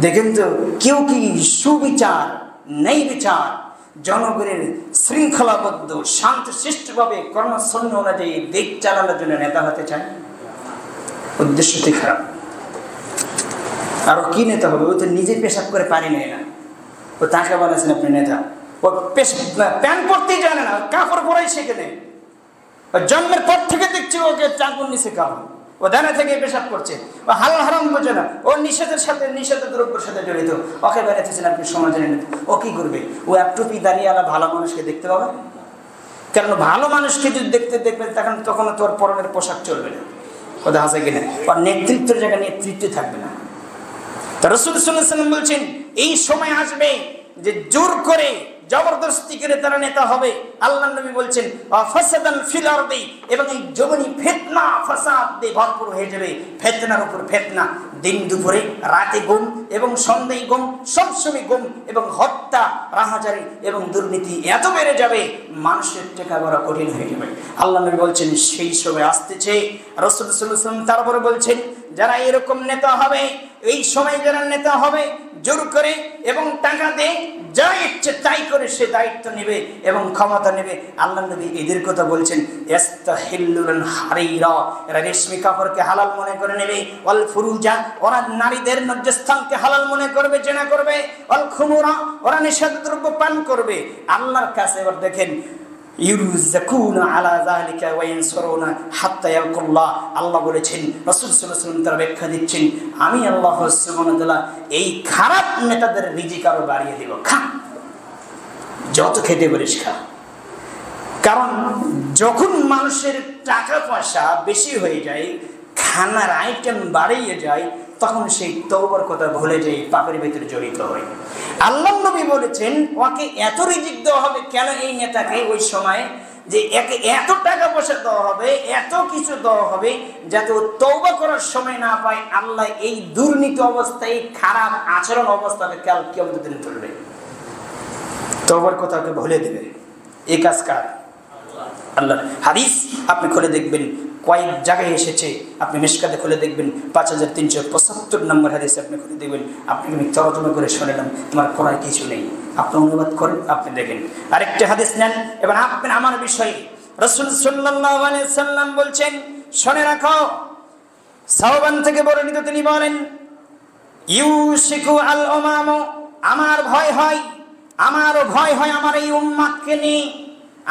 দেখেন তো, কেউ কি সুবিচার, ন্যায় বিচার, জনগণের শৃঙ্খলাবদ্ধ শান্তশিষ্টভাবে কর্মসন্ন অনুযায়ী দেশ চালানোর জন্য নেতা হতে চায়? উদ্দেশ্যটি খারাপ। আরো কি নেতা হবে? ও তো নিজে পেশাব করে পারি নেয় না, ও তাকে বলেছেন আপনি নেতা। ও প্যান্ট পরতেই জানে না, কাপড় পরাই শেখে নেই। জন্মের পর থেকে দেখছি ওকে চাকুর নিচে কাপড়, ও দানা থেকে পেশাব করছে, ও হালাল হারাম বোঝে না, ও নিষেধের সাথে, নিষেধ দ্রব্যের সাথে জড়িত। ওকে বেড়াতেছেন আপনি সমাজের নেতা, ও কি করবে? ও এক টুপি দাঁড়িয়ে আলা ভালো মানুষকে দেখতে পাবে? কারণ ভালো মানুষকে যদি দেখবে তখন তোর পরনের পোশাক চলবে না। কথা আছে কিনা? ওর নেতৃত্বের জায়গায় নেতৃত্ব থাকবে না। তা রাসূল সাল্লাল্লাহু আলাইহি ওয়াসাল্লাম বলছেন, এই সময় আসবে যে জোর করে জবরদস্তি করে তারা নেতা হবে। আল্লাহর নবী বলছেন, ফাসাদান ফিল আরদি, এবং এই জমিনে ফিতনা ফাসাদ দিয়ে ভরপুর হয়ে যাবে, ফিতনার উপর ফিতনা, দিন দুপুরে, রাতে গুম এবং সন্ধ্যায় গুম, সবসময় গুম এবং হত্যা, রাহাজারি এবং দুর্নীতি এত বেড়ে যাবে, মানুষের টেকা করা কঠিন হয়ে যাবে। আল্লাহর নবী বলছেন, সেই সময় আসতেছে। রাসূল সাল্লাল্লাহু আলাইহি ওয়াসাল্লাম তারপরে বলছেন, যারা এরকম নেতা হবে, এই সময় যারা নেতা হবে, জোর করে এবং টাকা দিয়ে যা ইচ্ছে তাই করে সে দায়িত্ব নেবে এবং ক্ষমতা নেবে। আল্লাহ নবী এদের কথা বলছেন, ইস্তাহিল্লুল হারিরা, এরা রেশমি কাপড়কে হালাল মনে করে নেবে, ওয়াল ফুরুজা, ওরা নারীদের লজ্জাস্থানকে হালাল মনে করবে, জেনা করবে, ওয়াল খুমুরা, ওরা নিষিদ্ধ দ্রব্য পান করবে। আল্লাহর কাছে এবার দেখেন, ইউরজাকুনা আলা যালিকা ওয়া ইয়ানসুরুনা হাত্তা ইয়ালকুল্লাহ। আল্লাহ বলেছেন, রাসূল সাল্লাল্লাহু আলাইহি ওয়াসাল্লাম তারা ব্যাখ্যা দিচ্ছেন, আমি আল্লাহ সুবহানাহু ওয়া তাআলা এই খারাপ নেতাদের রিজিক আরো বাড়িয়ে দেব। খা, যত খেতে পারিস খা। কারণ যখন মানুষের টাকা পয়সা বেশি হয়ে যায়, খানার আইটেম বাড়িয়ে যায়, তখন সেই তওবার কথা ভুলে যায়, পাপের ভিতরে জড়িত হয়। আল্লাহর নবী বলেছেন, ওকে এত রিজিক দেওয়া হবে কেন এই নেতাকে? ওই সময় যে একে এত টাকা পয়সা দেওয়া হবে, এত কিছু দেওয়া হবে যাতে ও তওবা করার সময় না পায়। আল্লাহ এই দুর্নীতি অবস্থায়, খারাপ আচরণ অবস্থাতে কাল কিয়ামতের দিন তুলবে, তওবার কথা ওকে ভুলে দেবে। এই কাজ কার? আল্লাহ। হাদিস আপনি খুলে দেখবেন, কয়েক জায়গায় এসেছে, আপনি মিশকাতে খুলে দেখবেন 5375 নম্বর হাদিস আপনি খুলে দেখবেন। আপনি আমি তরজমা করে শুনলাম, তোমার করার কিছু নেই, আপনি অনুবাদ করেন, আপনি দেখেন। আরেকটা হাদিস নেন, এবার আপনি আমার বিষয়ে রাসূল সাল্লাল্লাহু আলাইহি সাল্লাম বলছেন, শুনে রাখো। সাওবান থেকে বর্ণিত, তিনি বলেন, ইউশিকু আল উমামু, আমার ভয় হয় আমার এই উম্মতকে নিয়ে,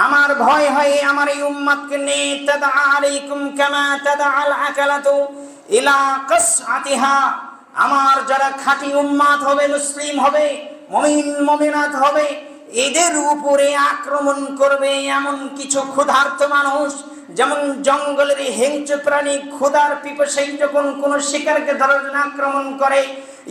আমার ভয় হয় আমার এই উম্মতকে নিয়ে, তাদা আলাইকুম কামা তাদা আল আকালাতু ইলা কাসআতিহা, আমার যারা খাঁটি উম্মত হবে, মুসলিম হবে, মুমিন মুমিনাত হবে, এদের উপরে আক্রমণ করবে এমন কিছু ক্ষুধার্ত মানুষ, যেমন জঙ্গলের হিংস্র প্রাণী ক্ষুধার পিপাসায় যখন কোন শিকারকে ধরার জন্য আক্রমণ করে,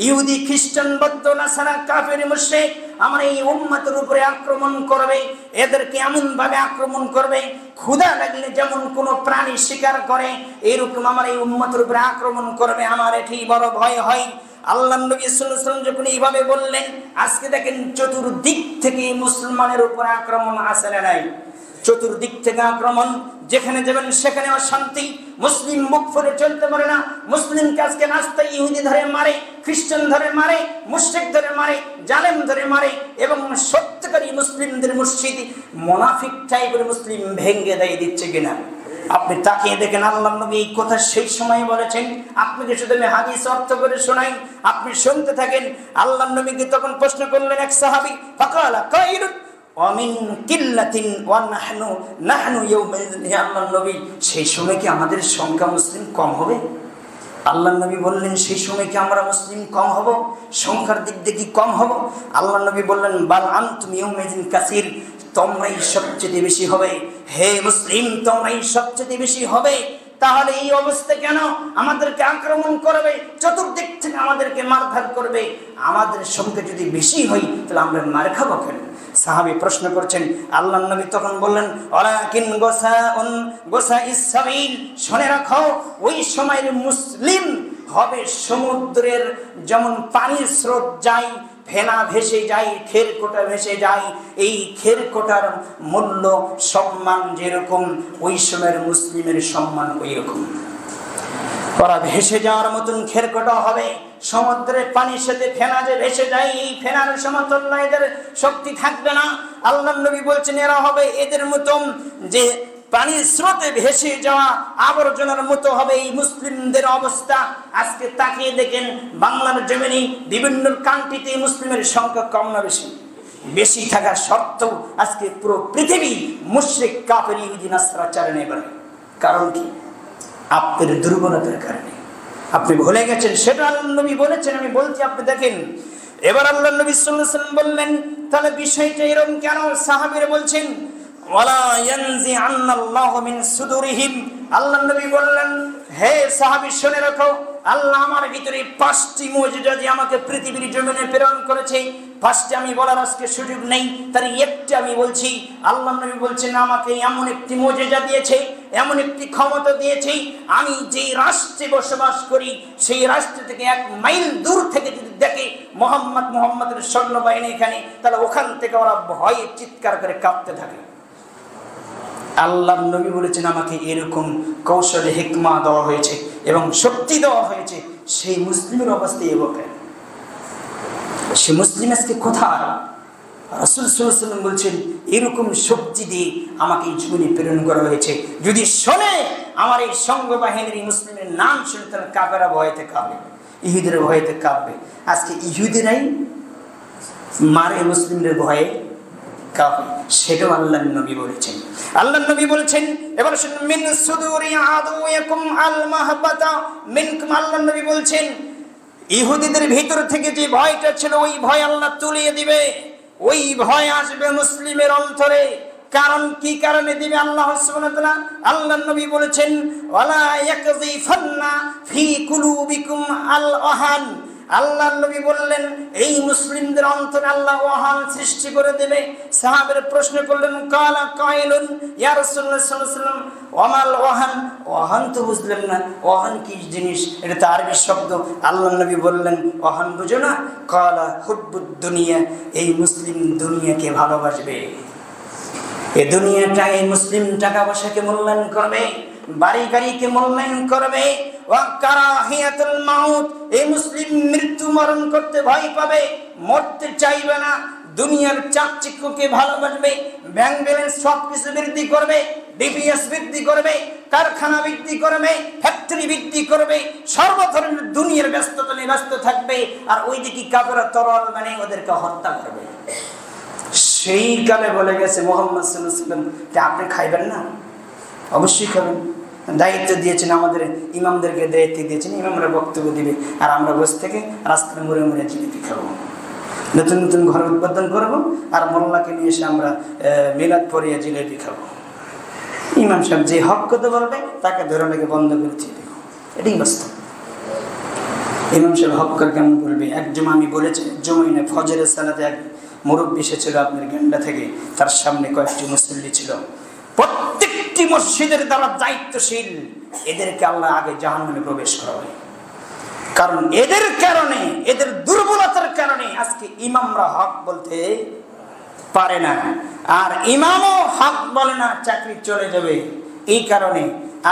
ইহুদি খ্রিস্টান বৌদ্ধ নাসারা কাফের মুশরিক আমার এই উম্মতের উপরে আক্রমণ করবে। এদেরকে এমন ভাবে আক্রমণ করবে, ক্ষুধা লাগলে যেমন কোন প্রাণী শিকার করে এরকম আমার এই উম্মতের উপরে আক্রমণ করবে। আমার এটি বড় ভয় হয়। আল্লাহ নবী সাল্লাল্লাহু আলাইহি ওয়াসাল্লাম যখন এইভাবে বললেন, আজকে দেখেন চতুর্দিক থেকে মুসলমানের উপর আক্রমণ আছে না নাই? চতুর্দিক থেকে আক্রমণ, যেখানে যাবেন সেখানে অশান্তি, মুসলিম মুখ ফুলে চলতে পারে না। মুসলিমকে আজকে রাস্তায় ইহুদি ধরে মারে, খ্রিস্টান ধরে মারে, মুশরিক ধরে মারে, জালেম ধরে মারে, এবং সত্যিকারী মুসলিমদের মসজিদ মুনাফিক টাইপের মুসলিম ভেঙে দেয় দিচ্ছে কিনা আপনি তাকিয়ে দেখেন। আল্লাহ নবী এই কথা সেই সময় বলেছেন, আপনাকে শুধু আমি হাদিস অর্থ করে শোনাই, আপনি শুনতে থাকেন। আল্লাহ নবীকে তখন প্রশ্ন করলেন এক সাহাবী, ফাকালা কাইরুন ওয়ামিন কিল্লাতিন ওয়া নাহনু ইয়াউমাইযিন, হে আল্লাহর নবী সেই সময় কি আমাদের সংখ্যা মুসলিম কম হবে? আল্লাহর নবী বললেন, সেই সময় কি আমরা মুসলিম কম হব? সংখ্যার দিক দিয়ে কি কম হব? আল্লাহর নবী বললেন, বাল আনতুম ইয়াউমাইযিন কাসীর, তোমরাই সবচেয়ে বেশি হবে। হে মুসলিম, তোমরাই সবচেয়ে বেশি হবে। তাহলে এই অবস্থা কেন? আমাদেরকে আক্রমণ করবে, চতুর্দিক থেকে আমাদেরকে মারধর করবে। আমাদের সংখ্যা যদি বেশি হয় তাহলে আমরা মার খাবো কেন? সাহাবী প্রশ্ন করছেন। আল্লাহর নবী তখন বললেন, ওয়ালাকিন গোসাইস সাবিল, শুনে রাখো ওই সময়ের মুসলিম হবে সমুদ্রের যেমন পানির স্রোত যায়, ফেনা ভেসে যায়, খেরকোটা ভেসে যায়, এই খেরকোটার মূল্য সম্মান যেরকম, ওই সময়ের মুসলিমের সম্মান ওই রকম। ওরা ভেসে যাওয়ার মতন খেরকোটা হবে। সমুদ্রের পানির সাথে ফেনা যে ভেসে যায়, এই ফেনার সমতুল্য এদের শক্তি থাকবে না। আল্লাহর নবী বলছেন, এরা হবে এদের মতন যে পানির স্রোতে ভেসে যাওয়া আবর্জনার মতো হবে এই মুসলিমদের অবস্থা। আজকে তাকিয়ে দেখেন, বাংলার জমিনে বিভিন্ন কান্ট্রিতে মুসলিমের সংখ্যা কম না বেশি? বেশি থাকা সত্ত্বেও আজকে পুরো পৃথিবী মুশরিক কাফের ইহুদি নাসরা চারণে বেড়ায়। কারণ কি? আপনার দুর্বলতার কারণে। আপনি ভুলে গেছেন, সেটা আল্লাহর নবী বলেছেন, আমি বলছি আপনি দেখেন। এবার আল্লাহর নবী সাল্লাল্লাহু আলাইহি ওয়াসাল্লাম বললেন, তাহলে বিষয়টা এরকম কেন? সাহাবীরা বলছেন, ওয়ালা ইয়ানজি আন্নাল্লাহু মিন সুদুরিহিম, আল্লাহর নবী বললেন, হে সাহাবী শুনে রাখো, আল্লাহ আমার ভিতরে 5টি মুজিজা দিয়ে আমাকে পৃথিবীর জমিনে প্রেরণ করেছে। 5টি আমি বলার আজকে সুযোগ নেই, তার একটি আমি বলছি। আল্লাহর নবী বলছেন, আমাকে এমন একটি মুজিজা দিয়েছে, এমন একটি ক্ষমতা দিয়েছে, আমি যেই রাষ্ট্রে বসবাস করি সেই রাষ্ট্র থেকে 1 মাইল দূর থেকে যদি দেখে মুহাম্মদের সৈন্যবাহিনী এখানে, তাহলে ওখান থেকে ওরা ভয়ে চিৎকার করে কাঁপতে থাকে। আল্লাহর নবী বলেছেন, আমাকে এরকম কৌশলে হিকমা দেওয়া হয়েছে এবং শক্তি দেওয়া হয়েছে। সেই মুসলিমের অবস্থায় এভাবে, সে মুসলিম আজকে কোথায়? রাসূল সাল্লাল্লাহু আলাইহি ওয়াসাল্লাম বলছেন, এরকম শক্তি দিয়ে আমাকে এই জীবনে প্রেরণ করা হয়েছে। যদি শোনে আমার এই সঙ্গ বাহিনীর মুসলিমের নাম শুনে, তাহলে কাফেররা ভয়েতে কাঁপবে, ইহুদিরা ভয়েতে কাঁপবে। আজকে ইহুদিরাই মারে মুসলিমদের ভয়ে কাঁপে, সেটাও আল্লাহর নবী বলেছেন। আল্লাহর নবী বলেছেন, এবার শুনুন, মিন সুদুরি আদুয়াকুম আল মাহবাতা মিনকুম, আল্লাহর নবী বলছেন, ইহুদিদের ভিতর থেকে যে ভয়টা ছিল ওই ভয় আল্লাহ তুলিয়ে দিবে। ওই ভয় আসবে মুসলিমের অন্তরে। কারণ কি কারণে দিবে আল্লাহ সুবহানাহু ওয়া তাআলা? আল্লাহর নবী বলেছেন, ওয়ালা ইয়াকযিফান্না ফি কুলুবিকুম আল আহান, আল্লাহর নবী বললেন এই মুসলিমদের অন্তরে আল্লাহ ওয়াহান সৃষ্টি করে দেবে। সাহাবারা প্রশ্ন করলেন কালা কাইলুন ইয়া রাসূলুল্লাহ সাল্লাল্লাহু আলাইহি ওয়াসাল্লাম ওয়ামাল ওয়াহান, ওয়াহান তো বুঝলেন না, ওয়াহান কি জিনিস, এটা তো আরবি শব্দ। আল্লাহর নবী বললেন ওয়াহান বুঝো না, কালা হুব্বুদ দুনিয়া, এই মুসলিম দুনিয়াকে ভালোবাসবে, এই দুনিয়াটা, এই মুসলিম টাকা পয়সাকে মূল্যায়ন করবে, বাড়ি গাড়িকে মূল্যায়ন করবে, ওয়া কারাহিয়াতুল মাউত, এই মুসলিম মৃত্যু বরণ করতে ভয় পাবে, মরতে চাইবে না, দুনিয়ার চাকচিক্যকে ভালোবাসবে, ব্যাংক ব্যালেন্স সবকিছু বৃদ্ধি করবে, ডিপিএস বৃদ্ধি করবে, কারখানা বৃদ্ধি করবে, ফ্যাক্টরি বৃদ্ধি করবে, সর্ব ধরনের দুনিয়ার ব্যস্ততা নিয়ে ব্যস্ত থাকবে। আর ওইদিকে কাফেররা তরল মানে ওদেরকে হত্যা করবে। সেই কালে বলে গেছে মুহাম্মদ সাল্লাল্লাহু আলাইহি ওয়াসাল্লাম যে আপনি খাইবেন না? অবশ্যই খাবেন। দায়িত্ব দিয়েছেন, আমাদের ইমামদেরকে দায়িত্ব দিয়েছেন, ইমামরা বক্তব্য দিবে আর আমরা বসে থেকে রাস্তায় মুড়ে মুড়ে জিলিপি খাবো, নতুন নতুন ঘর উদ্বোধন করবো আর মোল্লাকে নিয়ে এসে আমরা মিলাদ পড়িয়ে জিলিপি খাবো। ইমাম সাহেব যে হক কথা বলবে তাকে ধরে লেগে বন্ধ করে দিয়ে দেবো, এটাই বাস্তব। ইমাম সাহেব হক করে কেমন বলবে? এক জমা আমি বলেছি, জমাইনে ফজরের সালাতে এক মুরব্বী এসেছিল আপনার গেন্ডা থেকে, তার সামনে কয়েকটি মুসল্লি ছিল, প্রত্যেকটি মসজিদের দ্বারা দায়িত্বশীল, এদেরকে আল্লাহ আগে জাহান্নামে প্রবেশ করাবে। কারণ এদের কারণে, এদের দুর্বলতার কারণে আজকে ইমামরা হক বলতে পারে না, আর ইমামও হক বলে না, চাকরি চলে যাবে এই কারণে।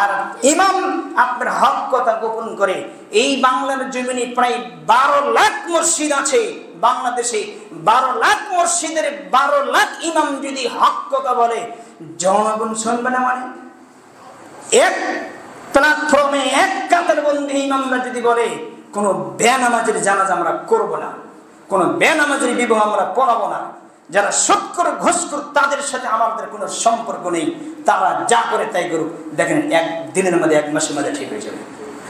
আর ইমাম আপনার হক কথা গোপন করে। এই বাংলার জমিনে প্রায় 12 লাখ মসজিদ আছে বাংলাদেশে, 12 লাখ মসজিদের 12 লাখ ইমাম যদি হক কথা বলে জনগণ শুনবে না? মানে এক প্ল্যাটফর্মে এক কাতার বন্ধী ইমামরা যদি বলে কোনো বেনামাজের জানাজা আমরা করব না, কোনো বেনামাজের বিবাহ আমরা পড়াবো না, যারা সুদখোর ঘুষখোর তাদের সাথে আমাদের কোনো সম্পর্ক নেই, তারা যা করে তাই করুক, দেখেন এক দিনের মধ্যে, এক মাসের মধ্যে ঠিক হয়ে যাবে।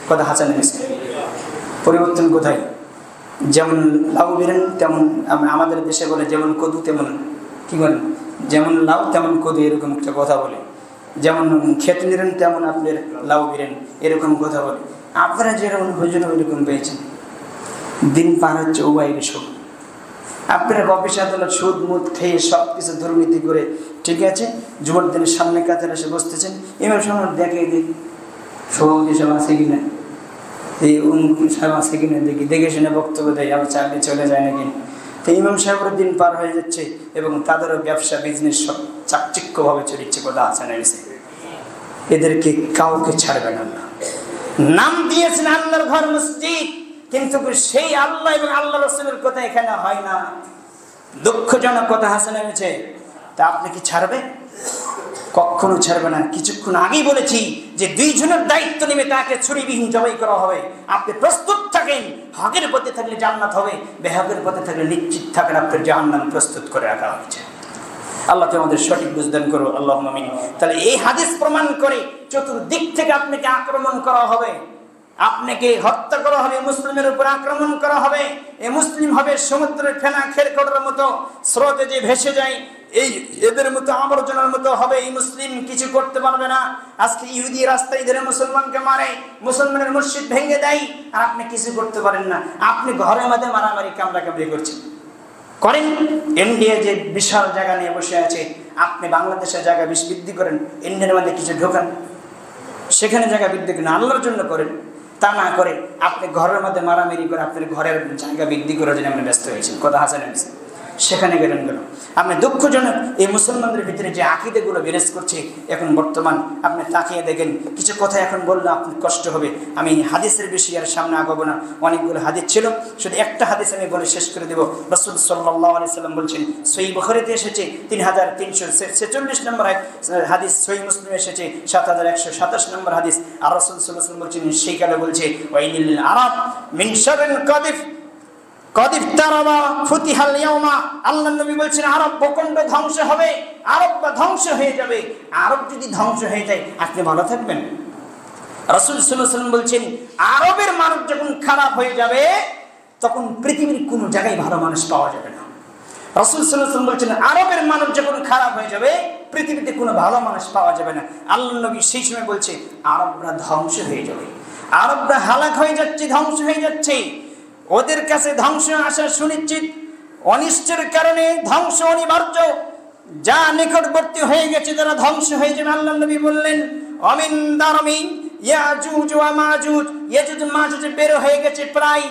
কথা হাসান পরিবর্তন কোথায়? যেমন লাউ বেরেন তেমন, আমাদের দেশে বলে যেমন কদু তেমন, কি বলেন, যেমন লাউ তেমন কদু, এরকম একটা কথা বলে। যেমন ক্ষেত নিরেন তেমন আপনার লাউ বেরেন, এরকম কথা বলে। আপনারা যেরকম হুজুর ওইরকম পেয়েছেন, দিন পার হচ্ছে ও বাইরে সব। আপনারা অফিস আদালত সুদ মুদ খেয়ে সব কিছু দুর্নীতি করে ঠিক আছে, জুমার দিনের সামনে কাতারে এসে বসতেছেন, ইমাম সাহেব দেখে দিই সভাপতি সব আছে কিনা, এই সাহেব আছে কিনা দেখি, দেখে শুনে বক্তব্য দেয়, আবার চাকরি চলে যায় নাকি। তো ইমাম সাহেবের দিন পার হয়ে যাচ্ছে এবং তাদেরও ব্যবসা বিজনেস সব চাকচিক্যভাবে চলিচ্ছে। কথা আছে না? এদেরকে কাউকে ছাড়বে না। নাম দিয়েছেন আল্লাহর ঘর মসজিদ, কিন্তু সেই আল্লাহ এবং আল্লাহ রাসূলের কথা এখানে হয় না। দুঃখজনক কথা হাসান হয়েছে। তা আপনি কি ছাড়বে? কখনো ছাড়বে না। কিছুক্ষণ আগেই বলেছি যে 2 জনের দায়িত্ব নেবে, তাকে ছুরিবিহীন জবাই করা হবে। আপনি প্রস্তুত থাকেন, হকের পথে থাকলে জান্নাত হবে, বেহকের পথে থাকলে নিশ্চিত থাকেন আপনার জাহান্নাম প্রস্তুত করে রাখা হয়েছে। আল্লাহ তো আমাদের সঠিক বুঝদান করো, আল্লাহুম্মা আমিন। তাহলে এই হাদিস প্রমাণ করে চতুর্দিক থেকে আপনাকে আক্রমণ করা হবে, আপনাকে হত্যা করা হবে, মুসলিমের উপর আক্রমণ করা হবে। এই মুসলিম হবে সমুদ্রের ফেনা খেরকটের মতো স্রোতে যে ভেসে যায়, এই এদের মতো আবর্জনার মতো হবে। এই মুসলিম কিছু করতে পারবে না। আজকে ইহুদি রাস্তায় ধরে মুসলমানকে মারে, মুসলমানের মসজিদ ভেঙে দেয়, আর আপনি কিছু করতে পারেন না। আপনি ঘরের মধ্যে মারামারি কামড়াকামড়ি করছেন, করেন। ইন্ডিয়া যে বিশাল জায়গা নিয়ে বসে আছে, আপনি বাংলাদেশের জায়গা বৃদ্ধি করেন, ইন্ডিয়ার মধ্যে কিছু ঢোকান, সেখানে জায়গা বৃদ্ধি করেন, আল্লাহর জন্য করেন। তা না করে আপনি ঘরের মধ্যে মারামারি করে আপনার ঘরের জায়গা বৃদ্ধি করার জন্য আপনি ব্যস্ত হয়েছেন। কথা হাসান সেখানে গেলেন গেল। আপনি দুঃখজনক এই মুসলমানদের ভিতরে যে আকীদাগুলো বিরাজ করছে এখন বর্তমান, আপনি তাকিয়ে দেখেন। কিছু কথা এখন বললে আপনার কষ্ট হবে। আমি হাদিসের বেশি আর সামনে আগাবো না, অনেকগুলো হাদিস ছিল, শুধু একটা হাদিস আমি বলে শেষ করে দেব। রাসূল সাল্লাল্লাহু আলাইহি সাল্লাম বলছেন, সহিহ বুখারীতে এসেছে 3346 নম্বর হাদিস, সহিহ মুসলিমে এসেছে 7127 নম্বর হাদিস। আর রাসূল সাল্লাল্লাহু আলাইহি সাল্লাম বলছেন, সেই কালে বলছে, ওয়াইলিল আরাব মিন শাররিন কাদিফ কদিফ তারাবা ফুতিহাল ইয়াউমা। আল্লাহর নবী বলছেন আরব ভূখণ্ড ধ্বংস হবে, আরব বা ধ্বংস হয়ে যাবে। আরব যদি ধ্বংস হয়ে যায় আপনি ভালো থাকবেন? রাসূল সাল্লাল্লাহু আলাইহি ওয়াসাল্লাম বলছেন, আরবের মানুষ যখন খারাপ হয়ে যাবে তখন পৃথিবীর কোনো জায়গায় ভালো মানুষ পাওয়া যাবে না। রাসূল সাল্লাল্লাহু আলাইহি ওয়াসাল্লাম বলছেন, আরবের মানুষ যখন খারাপ হয়ে যাবে পৃথিবীতে কোনো ভালো মানুষ পাওয়া যাবে না। আল্লাহর নবী সেই সময় বলছে, আরবরা ধ্বংস হয়ে যাবে, আরবরা হালাক হয়ে যাচ্ছে, ধ্বংস হয়ে যাচ্ছে। ওদের কাছে ধ্বংস আসা সুনিশ্চিত, অনিষ্টের কারণে ধ্বংস অনিবার্য, যা নিকটবর্তী হয়ে গেছে তারা ধ্বংস হয়ে যাবে। আল্লাহ নবী বললেন অমিন দারমিন ইয়াজুজ ওয়া মাজুজ, ইয়াজুজ মাজুজ বের হয়ে গেছে প্রায়।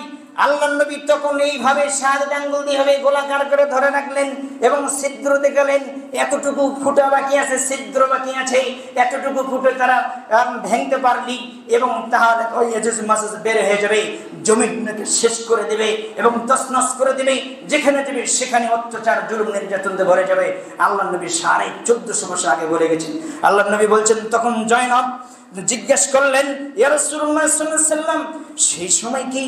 আল্লাহ নবী তখন এইভাবে শাহাদাত আঙ্গুল দিয়ে হবে গোলাকার করে ধরে রাখলেন এবং ছিদ্র দেখালেন, এতটুকু ফুটা বাকি আছে, ছিদ্র বাকি আছে, এতটুকু ফুটে তারা ভেঙতে পারলি এবং তাহলে ওই ইয়াজুজ মাজুজ বের হয়ে যাবে, জমিনকে শেষ করে দেবে এবং তছনছ করে দেবে, যেখানে যাবে সেখানে অত্যাচার জুলুম নির্যাতনে ভরে যাবে। আল্লাহ নবী 1450 বছর আগে বলে গেছেন। আল্লাহ নবী বলছেন তখন জয়নব জিজ্ঞেস করলেন ইয়া রাসূলুল্লাহ সাল্লাল্লাহু আলাইহি ওয়াসাল্লাম, সেই সময় কি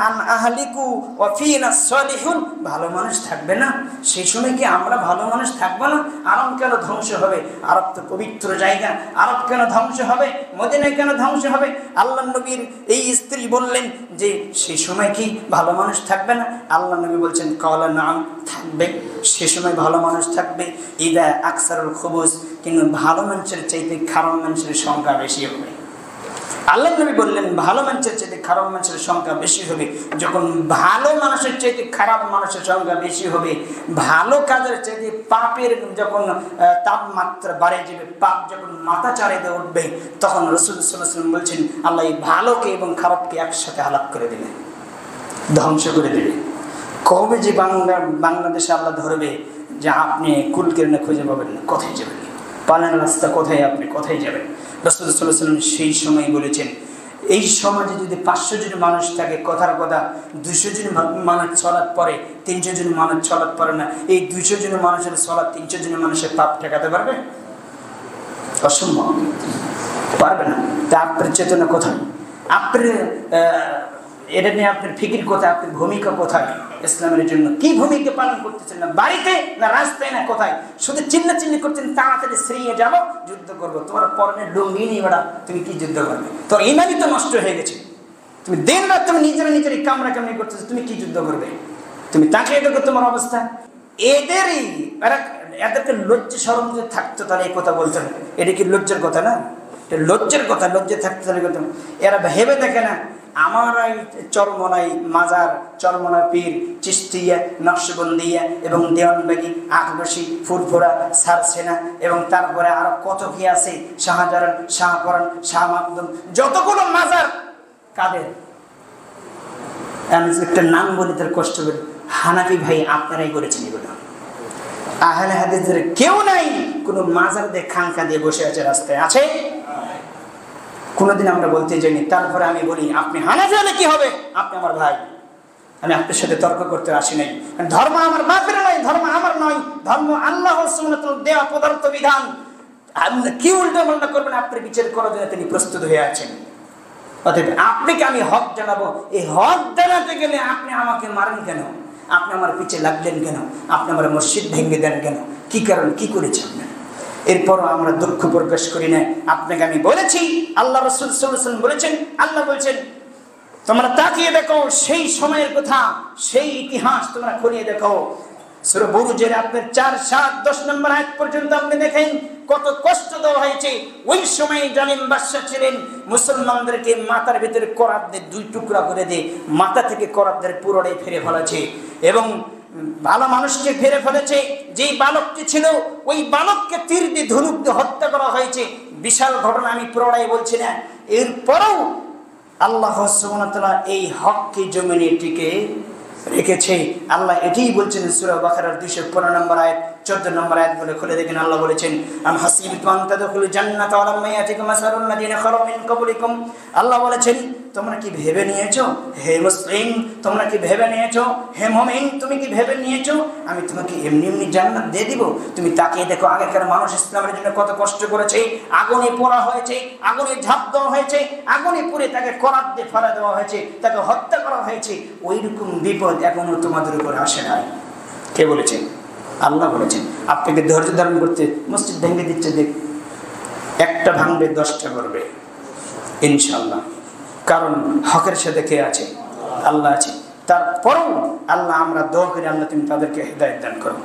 আন আহলিকু ওয়া ফিনা সালিহুন, ভালো মানুষ থাকবে না? সেই সময় কি আমরা ভালো মানুষ থাকবো না? আরব কেন ধ্বংস হবে? আরব তো পবিত্র জায়গা, আরব কেন ধ্বংস হবে? মদিনা কেন ধ্বংস হবে? আল্লাহ নবীর এই স্ত্রী বললেন যে সেই সময় কি ভালো মানুষ থাকবে না? আল্লাহ নবী বলছেন ক্বালা নাম, থাকবে, সে সময় ভালো মানুষ থাকবে। ইদা আকসারুল খুবুস, কিন্তু ভালো মানুষের চাইতে খারাপ মানুষের সংখ্যা বেশি হবে। আল্লাহ নবী বললেন ভালো মানুষের চাইতে খারাপ মানুষের সংখ্যা বেশি হবে। যখন ভালো মানুষের চাইতে খারাপ মানুষের সংখ্যা বেশি হবে, ভালো কাজের চাইতে পাপের যখন তাপমাত্রা বাড়ে যাবে, পাপ যখন মাথা চাড়িয়ে উঠবে, তখন রাসূল সাল্লাল্লাহু আলাইহি ওয়াসাল্লাম বলছেন আল্লাহ এই ভালোকে এবং খারাপকে একসাথে হালাক করে দেবে, ধ্বংস করে দেবে। কবে যে বাংলাদেশে আল্লাহ ধরবে যে আপনি কুলকিরণে খুঁজে পাবেন না, কোথায় যাবেন, পালানোর রাস্তা কোথায়, আপনি কোথায় যাবেন? রাসূল সাল্লাল্লাহু আলাইহি ওয়াসাল্লাম সেই সময় বলেছেন এই সমাজে যদি 500 জন মানুষ থাকে, কথার কথা 200 জন মানুষ সালাত পড়ে, 300 জন মানুষ সালাত পড়ে না, এই 200 জন মানুষের সালাত 300 জন মানুষের পাপ ঠেকাতে পারবে? অসম্ভব, পারবে না। তা আপনার চেতনা কোথায়? আপনার এটা নিয়ে আপনার ফিকির কোথায়? আপনার ভূমিকা কোথায়? ইসলামের জন্য কি ভূমিকা পালন করতেছেন? না বাড়িতে, না রাস্তায়, না কোথায়? শুধু চিল্লাচিল্লি করছেন তাড়াতাড়ি শ্রেণিয়ে যাবো, যুদ্ধ করবো। তোমার পরনে লুঙ্গি নিয়ে বেড়া, তুমি কি যুদ্ধ করবে? তোর ইমানই তো নষ্ট হয়ে গেছে। তুমি দিন রাত তুমি নিজের কামড়া কামড়ি করতেছো, তুমি কি যুদ্ধ করবে? তুমি তাকিয়ে দেখো তোমার অবস্থা। এদেরকে লজ্জা শরম যদি থাকতো তাহলে এই কথা বলতো না। এটা কি লজ্জার কথা না? এটা লজ্জার কথা। লজ্জা থাকতো তাহলে কথা। এরা ভেবে দেখে না আমার এই চরমনাই মাজার, চরমনা পীর, চিশতিয়া, নকশবন্দিয়া এবং দেওয়ানবাগি, আকবশী, ফুরফুরা, সারসেনা এবং তারপরে আরো কত কি আছে, শাহজালাল, শাহপরান, শাহ মাকদুম, যতগুলো মাজার কাদের আমি একটা নাম বলি তার কষ্ট করি। হানাফি ভাই আপনারাই করেছেন এগুলো। আহলে হাদিসদের কেউ নাই কোনো মাজার দিয়ে খাঙ্কা দিয়ে বসে আছে রাস্তায়, আছে? কোনোদিন আমরা বলতে যাইনি। তারপরে আমি বলি আপনি হানাফি হলে কি হবে? আপনি আমার ভাই, আমি আপনার সাথে তর্ক করতে আসি নাই। ধর্ম আমার বাপের নয়, ধর্ম আমার নয়, ধর্ম আল্লাহ সুবহানাহু দেওয়া পদার্থ বিধান। কি উল্টো পাল্টা করবেন আপনার বিচার করার জন্য তিনি প্রস্তুত হয়ে আছেন। অতএব আপনাকে আমি হক জানাবো। এই হক জানাতে গেলে আপনি আমাকে মারেন কেন? আপনি আমার পিছে লাগলেন কেন? আপনি আমার মসজিদ ভেঙে দেন কেন? কি কারণ, কি করেছেন? এরপরও আমরা দুঃখ প্রকাশ করি না। আপনাকে আমি বলেছি, আল্লাহ রাসূল সাল্লাল্লাহু আলাইহি ওয়াসাল্লাম বলেছেন, আল্লাহ বলেছেন তোমরা তাকিয়ে দেখো সেই সময়ের কথা, সেই ইতিহাস তোমরা খুলিয়ে দেখো। সূরা বুরুজের আপনার 4, 7, 10 নম্বর আয়াত পর্যন্ত আপনি দেখেন কত কষ্ট দেওয়া হয়েছে। ওই সময় জালিম বাদশা ছিলেন, মুসলমানদেরকে মাথার ভিতরে করাত দিয়ে 2 টুকরা করে দিয়ে মাথা থেকে করাতদের পুরোটাই ফেলে ফেলেছে এবং ভালো মানুষকে ফেরে ফেলেছে। যেই বালকটি ছিল ওই বালককে তীর দিয়ে ধনুক দিয়ে হত্যা করা হয়েছে। বিশাল ঘটনা, আমি পুরোটাই বলছি না। এরপরেও আল্লাহ সুবহানাহু ওয়া তাআলা এই হককে জমিনে টিকে রেখেছে। আল্লাহ এটাই বলছেন সূরা বাকারার 215 নম্বর আয়াত, 14 নম্বর আয়াত বলে খুলে দেখেন। আল্লাহ বলেছেন আম হাসিবতুম আন তাদখুলুল জান্নাতা ওয়া লাম্মা ইয়াতিকুম মাসালুল লাযিনা খালু মিন ক্বাবলিকুম। আল্লাহ বলেছেন তোমরা কি ভেবে নিয়েছো হে মুসলিম, তোমরা কি ভেবে নিয়েছো হে মুমিন, তুমি কি ভেবে নিয়েছো আমি তোমাকে এমনি এমনি জান্নাত দিয়ে দিব? তুমি তাকিয়ে দেখো আগেকার মানুষ ইসলামের জন্য কত কষ্ট করেছে। আগুনে পোড়া হয়েছে, আগুনে ঝাঁপ দেওয়া হয়েছে, আগুনে পুড়ে তাকে করাত দিয়ে ফেলা দেওয়া হয়েছে, তাকে হত্যা করা হয়েছে। ওই রকম বিপদ এখনো তোমাদের উপরে আসে নাই। কে বলেছেন? আল্লাহ বলেছেন। আপনাকে ধৈর্য ধারণ করতে মসজিদ ভেঙে দিচ্ছে, দেখ একটা ভাঙবে 10টা করবে ইনশাআল্লাহ। কারণ হকের সাথে কে আছে? আল্লাহ আছে। তারপরও আল্লাহ আমরা দোয়া করি আল্লাহ তুমি তাদেরকে হেদায়েত দান করো,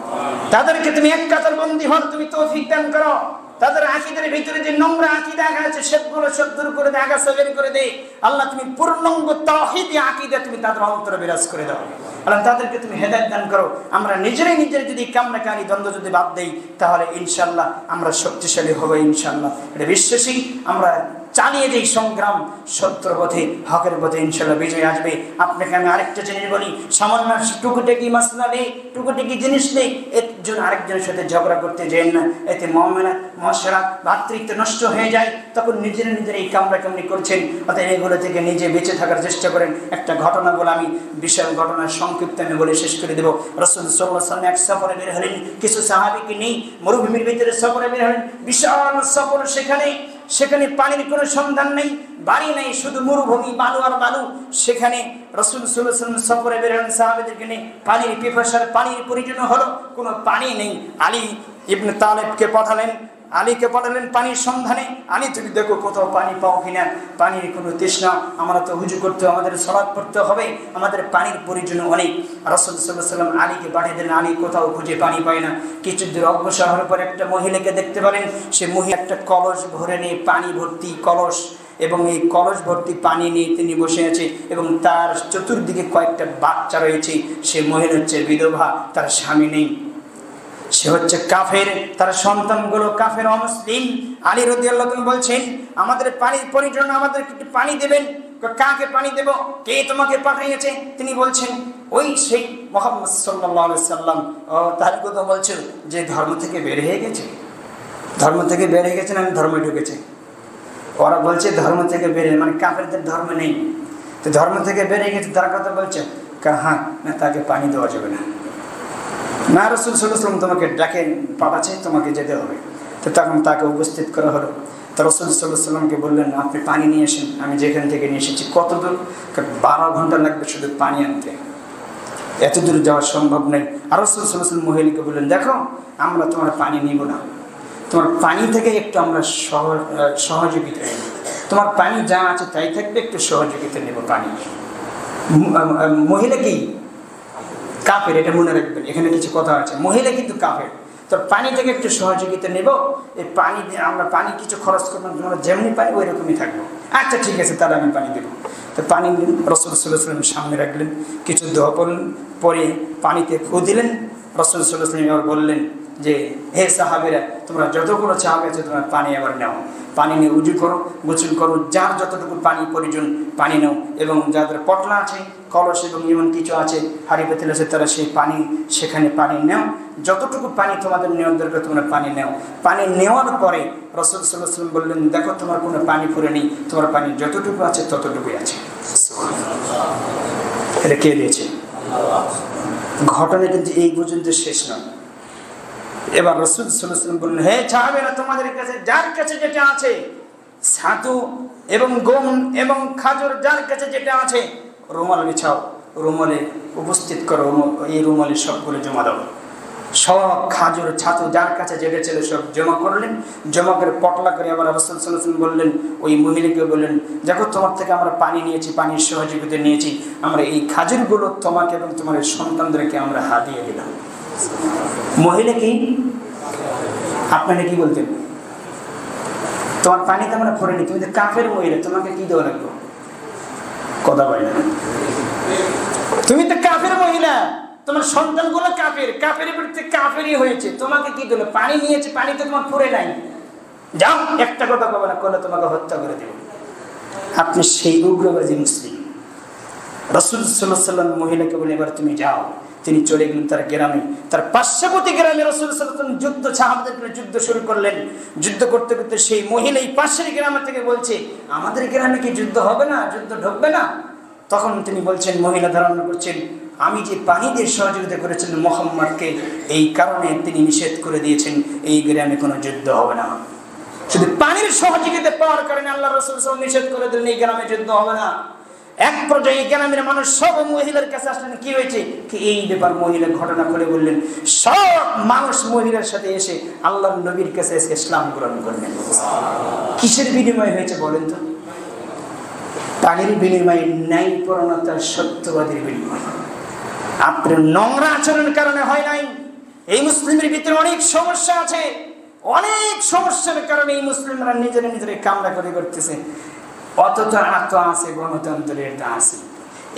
তাদেরকে তুমি এক কাতার বন্দী হন, তুমি তৌফিক দান করো। তাদের আকীদার ভিতরে যে নোংরা আকীদা আছে সেগুলো সব দূর করে দে, আগাছা বের করে দে। আল্লাহ তুমি পূর্ণাঙ্গ তাওহীদি আকীদা তুমি তাদের অন্তরে বিরাজ করে দাও। আল্লাহ তাদেরকে তুমি হেদায়েত দান করো। আমরা নিজেরাই যদি কামনাকারী দ্বন্দ্ব যদি বাদ দেই তাহলে ইনশাআল্লাহ আমরা শক্তিশালী হব ইনশাআল্লাহ। এটা বিশ্বাসী আমরা চালিয়ে যেই সংগ্রাম সত্যের পথে হকের পথে ইনশাআল্লাহ বিজয় আসবে। আপনাকে আমি আরেকটা জিনিস বলি, সামান্য টুকুটাকি মাসলা নেই, টুকুটাকি জিনিস নেই, একজন আরেকজনের সাথে ঝগড়া করতে যান না। এতে মশরা ভাতৃত্ব নষ্ট হয়ে যায়। তখন নিজেরা নিজেরা এই কামড়াকামড়ি করছেন। অর্থাৎ এগুলো থেকে নিজে বেঁচে থাকার চেষ্টা করেন। একটা ঘটনা বলে আমি বিশাল ঘটনার সংক্ষিপ্ত আমি বলে শেষ করে দেবো। রাসূল সাল্লাল্লাহু আলাইহি ওয়াসাল্লাম এক সফরে বের হলেন, কিছু সাহাবীকে নিয়ে মরুভূমির ভিতরে সফরে বের হলেন। বিশাল সফর, সেখানে পানির কোনো সন্ধান নেই, বাড়ি নেই, শুধু মরুভূমি, বালু আর বালু। সেখানে রাসূল সাল্লাল্লাহু আলাইহি ওয়াসাল্লাম সফরে বের হলেন, সাহাবীদেরকে নিয়ে পানির পিপাসার পানির প্রয়োজন হলো, কোনো পানি নেই। আলী ইবনে তালেবকে পাঠালেন পানির সন্ধানে। আলী তুমি দেখো কোথাও পানি পাও কিনা, পানির কোনো তৃষ্ণা, আমরা তো হুজু করতে হবে, আমাদের সালাত পড়তে হবে, আমাদের পানির প্রয়োজন অনেক। রাসূল সাল্লাল্লাহু আলাইহি ওয়াসাল্লাম আলীকে পাঠিয়ে দিলেন। আলী কোথাও খুঁজে পানি পায় না। কিছু দূর অগ্রসর হওয়ার পর একটা মহিলাকে দেখতে পেলেন। সে মহিলা একটা কলস ভরে নিয়ে, পানি ভর্তি কলস, এবং এই কলস ভর্তি পানি নিয়ে তিনি বসে আছে এবং তার চতুর্দিকে কয়েকটা বাচ্চা রয়েছে। সে মহিলা হচ্ছে বিধবা, তার স্বামী নেই, সে হচ্ছে কাফের, তার সন্তানগুলো কাফের, অমুসলিম। আলী রাদিয়াল্লাহু আনহু বলছেন আমাদের পানির প্রয়োজন, আমাদের একটু পানি দেবেন। কাকে পানি দেব, কে তোমাকে পাঠিয়েছে? তিনি বলছেন ওই সেই মুহাম্মদ সাল্লাল্লাহু আলাইহি সাল্লাম। তার কথা বলছেন যে ধর্ম থেকে বের হয়ে গেছে, ধর্ম থেকে বের হয়ে গেছেন, আমি ধর্মে ঢুকেছি। ওরা বলছে ধর্ম থেকে বের মানে কাফেরদের ধর্ম নেই, তো ধর্ম থেকে বের হয়ে গেছে তার কথা বলছে। হ্যাঁ, না তাকে পানি দেওয়া যাবে না, না রাসূল সাল্লাল্লাহু আলাইহি ওয়াসাল্লাম তোমাকে ডাকে পাঠাচ্ছে, তোমাকে যেতে হবে। তো তখন তাকে উপস্থিত করা হলো। তো রাসূল সাল্লাল্লাহু আলাইহি ওয়াসাল্লামকে বললেন আপনি পানি নিয়ে আসেন। আমি যেখান থেকে নিয়ে এসেছি কত দূর, 12 ঘন্টা লাগবে শুধু পানি আনতে, এত দূর যাওয়া সম্ভব নেই। আর রাসূল সাল্লাল্লাহু আলাইহি ওয়াসাল্লাম মহিলাকে বললেন দেখো আমরা তোমার পানি নিব না, তোমার পানি থেকে একটু আমরা সহযোগিতা নেব, তোমার পানি যা আছে তাই থাকবে, একটু সহযোগিতা নেব পানি। মহিলা কি কাফের, এটা মনে রাখবেন, এখানে কিছু কথা আছে, মহিলা কিন্তু কাফের। তো পানি থেকে একটু সহযোগিতা নেব, এই পানি দিয়ে আমরা পানি কিছু খরচ করবো, আমরা যেমনি পাই ওই রকমই থাকবো। আচ্ছা ঠিক আছে, তাহলে আমি পানি দেবো। তো পানি রাসূল সাল্লাল্লাহু আলাইহি ওয়াসাল্লাম সামনে রাখলেন, কিছু দোয়া পড়লেন, পরে পানিতে ফু দিলেন। রাসূল সাল্লাল্লাহু আলাইহি ওয়াসাল্লাম বললেন যে হে সাহাবীরা তোমরা যতগুলো চাও গেছে তোমরা পানি এবার নাও, পানি নিয়ে উজু করো, গোসল করো, যার যতটুকু পানি প্রয়োজন পানি নাও, এবং যাদের পটলা আছে, কলস এবং এমন কিছু আছে, হাঁড়ি পাতিল আছে, তারা সেই পানি সেখানে পানি নাও, যতটুকু পানি তোমাদের নেওয়ার দরকার তোমরা পানি নাও। পানি নেওয়ার পরে রাসূল সাল্লাল্লাহু আলাইহি ওয়াসাল্লাম বললেন দেখো তোমার কোনো পানি ফুরে নেই, তোমার পানি যতটুকু আছে ততটুকুই আছে। এটা কে দিয়েছে? ঘটনা কিন্তু এই পর্যন্ত শেষ নয়। এবার রাসূল সাল্লাল্লাহু আলাইহি ওয়াসাল্লাম বললেন হে সাহাবীরা তোমাদের কাছে যার কাছে যেটা আছে, ছাতু এবং গম এবং খাজুর যার কাছে যেটা আছে, রুমাল বিছাও, রুমালে উপস্থিত করো, এই রুমালে সবগুলো জমা দাও। সব খাজুর ছাতু যার কাছে যেটা ছিল সব জমা করলেন, জমা করে পটলা করে আবার রাসূল সাল্লাল্লাহু আলাইহি ওয়াসাল্লাম বললেন ওই মহিলাকে বললেন দেখো তোমার থেকে আমরা পানি নিয়েছি, পানির সহযোগিতা নিয়েছি, আমরা এই খাজুরগুলো তোমাকে এবং তোমার সন্তানদেরকে আমরা হাদিয়া দিলাম। মহিলা কি আপনারা কি বলতেন? তোমার পানিতে আমরা ভরে নি, তুমি তো কাফের মহিলা, তোমাকে কি দেওয়া লাগবে? কথা বলে না, তুমি তো কাফের মহিলা, তোমার সন্তানগুলো কাফের, কাফের বিরুদ্ধে কাফেরই হয়েছে, তোমাকে কি দিল? পানি নিয়েছে, পানিতে তোমার ফুরে নাই, যাও একটা কথা কবে না, করলে তোমাকে হত্যা করে দেব। আপনি সেই উগ্রবাদী মুসলিম। রাসূল সাল্লাল্লাহু আলাইহি ওয়াসাল্লাম মহিলাকে বলে এবার তুমি যাও। তিনি চলে গেলেন তার গ্রামে, তার পার্শ্ববর্তী গ্রামে রাসূল সাল্লাল্লাহু আলাইহি ওয়াসাল্লাম যুদ্ধ, সাহাবাদের যুদ্ধ শুরু করলেন। যুদ্ধ করতে করতে সেই মহিলা এই পাশের গ্রামে থেকে বলছে আমাদের গ্রামে কি যুদ্ধ হবে না, যুদ্ধ ঢুকবে না? তখন তিনি বলছেন, মহিলা ধারণা করছেন আমি যে পানি দিয়ে সহযোগিতা করেছিলেন মুহাম্মদকে, এই কারণে তিনি নিষেধ করে দিয়েছেন এই গ্রামে কোনো যুদ্ধ হবে না। শুধু পানির সহযোগিতা পাওয়ার কারণে আল্লাহ রাসূল সাল্লাল্লাহু আলাইহি ওয়াসাল্লাম নিষেধ করে দিলেন এই গ্রামে যুদ্ধ হবে না। এক পর্যায়ে গ্রামের মানুষ সব মহিলার কাছে আসলেন, কি হয়েছে কি এই ব্যাপার, মহিলা ঘটনা খুলে বললেন। সব মানুষ মহিলার সাথে এসে আল্লাহর নবীর কাছে এসে ইসলাম গ্রহণ করলেন। কিসের বিনিময় হয়েছে বলেন তো? পানির বিনিময়ে ন্যায় পরায়ণতার সত্যবাদীর বিনিময়। আপনার নোংরা আচরণের কারণে হয় নাই। এই মুসলিমের ভিতরে অনেক সমস্যা আছে, অনেক সমস্যার কারণে এই মুসলিমরা নিজেরা নিজেরাই কামড়া করে করতেছে। অথচ এত আছে গণতন্ত্রের আছে।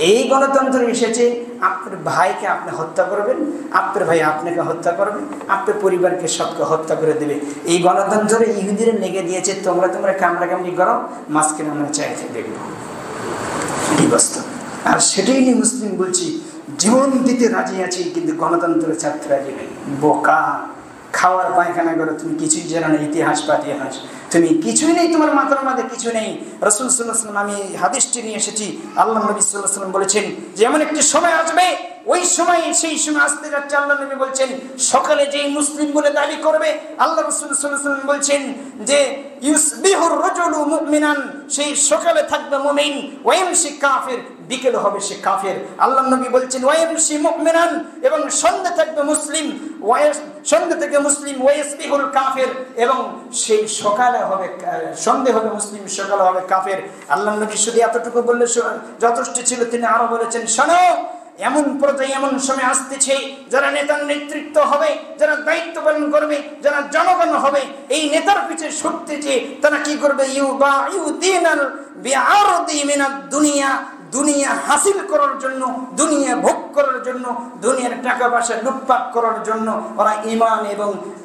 এই গণতন্ত্র এসেছে আপনার ভাইকে আপনি হত্যা করবেন, আপনার ভাই আপনাকে হত্যা করবে, আপনার পরিবারকে সবকে হত্যা করে দেবে। এই গণতন্ত্রে ইহুদিরা লেগে দিয়েছে তোমরা কামড়াকামড়ি করো, মাঝখানে আমরা চাইতে দেখবো এই বাস্তব। আর সেটাই নিয়ে মুসলিম বলছি জীবন দিতে রাজি আছি, কিন্তু গণতন্ত্রের ছাত্র রাজি নেই। বোকা, খাওয়ার পায়খানা করো, তুমি কিছুই জানো না, ইতিহাস পাতিহাস তুমি কিছুই নেই, তোমার মাথার মধ্যে কিছু নেই। রাসূল সাল্লাল্লাহু আলাইহি ওয়াসাল্লাম, আমি হাদিসটি নিয়ে এসেছি, আল্লাহ নবী সাল্লাল্লাহু আলাইহি ওয়াসাল্লাম বলেছেন যে এমন একটি সময় আসবে, ওই সময় সেই সময় আসতে যাচ্ছে, আল্লাহ নবী বলছেন সকালে যেই মুসলিম বলে দাবি করবে, আল্লাহ রাসূল সাল্লাল্লাহু আলাইহি ওয়াসাল্লাম বলছেন যে ইউসবিহুর রাজুলু মুমিনান, সেই সকালে থাকবে মুমিন, ওয়া ইয়ামশি কাফির, বিকেল হবে সে কাফের। আল্লাহ নবী বলছেন ওয়া ইয়ামশি মুমিনান, এবং সন্ধ্যা থাকবে মুসলিম, সন্ধ্যা থেকে মুসলিম, ওয়া ইয়াসবিহুল কাফির, এবং সেই সকালে হবে সন্ধ্যা হবে মুসলিম, সকালে হবে কাফের। আল্লাহ নবী শুধু এতটুকু বললে যথেষ্ট ছিল, তিনি আরো বলেছেন শোনো, এমন পর্যায়ে এমন সময় আসতেছে যারা নেতার নেতৃত্ব হবে, যারা দায়িত্ব পালন করবে, যারা জনগণ হবে, এই নেতার পিছনে ছুটতেছে তারা কি করবে, ইউবাইউদিনাল বিআরদি মিনাদ দুনিয়া, দুনিয়া হাসিল করার জন্য, দুনিয়া ভোগ করার জন্য, দুনিয়ার টাকা পয়সা লুটপাট করার জন্য ওরা ঈমান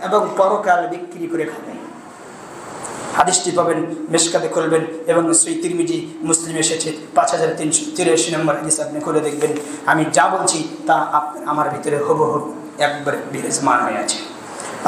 এবং পরকাল বিক্রি করে খাবে। হাদিসটি পাবেন মিশকাতে খুলবেন, এবং সহিহ তিরমিজি, মুসলিম এসেছে 5383 নম্বর হাদিস, আপনি খুলে দেখবেন। আমি যা বলছি তা আমার ভিতরে হুবহু একবার বিরাজমান হয়ে আছে।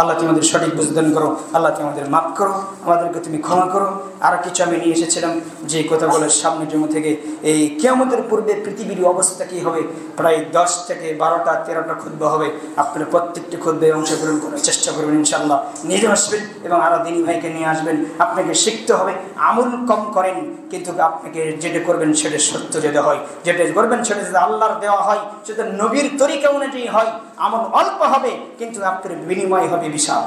আল্লাহ তুমি আমাদের সঠিক বুঝদান করো, আল্লাহ তুমি আমাদের মাফ করো, আমাদেরকে তুমি ক্ষমা করো। আর কিছু আমি নিয়ে এসেছিলাম যে কথাগুলোর সামনে জমা থেকে, এই কিয়ামতের পূর্বে পৃথিবীর অবস্থা কী হবে, প্রায় 10 থেকে 12টা 13টা খুতবা হবে। আপনারা প্রত্যেকটি খুতবায় অংশগ্রহণ করার চেষ্টা করবেন ইনশাআল্লাহ। নিজে আসবেন এবং আরও দিনী ভাইকে নিয়ে আসবেন। আপনাকে শিখতে হবে, আমল কম করেন, কিন্তু আপনাকে যেটা করবেন সেটা সত্য যেটা হয়, যেটা করবেন সেটা যদি আল্লাহর দেওয়া হয়, সেটা নবীর তরিকা অনুযায়ী হয়। আমল অল্প হবে কিন্তু আপনার বিনিময় হবে বিশাল।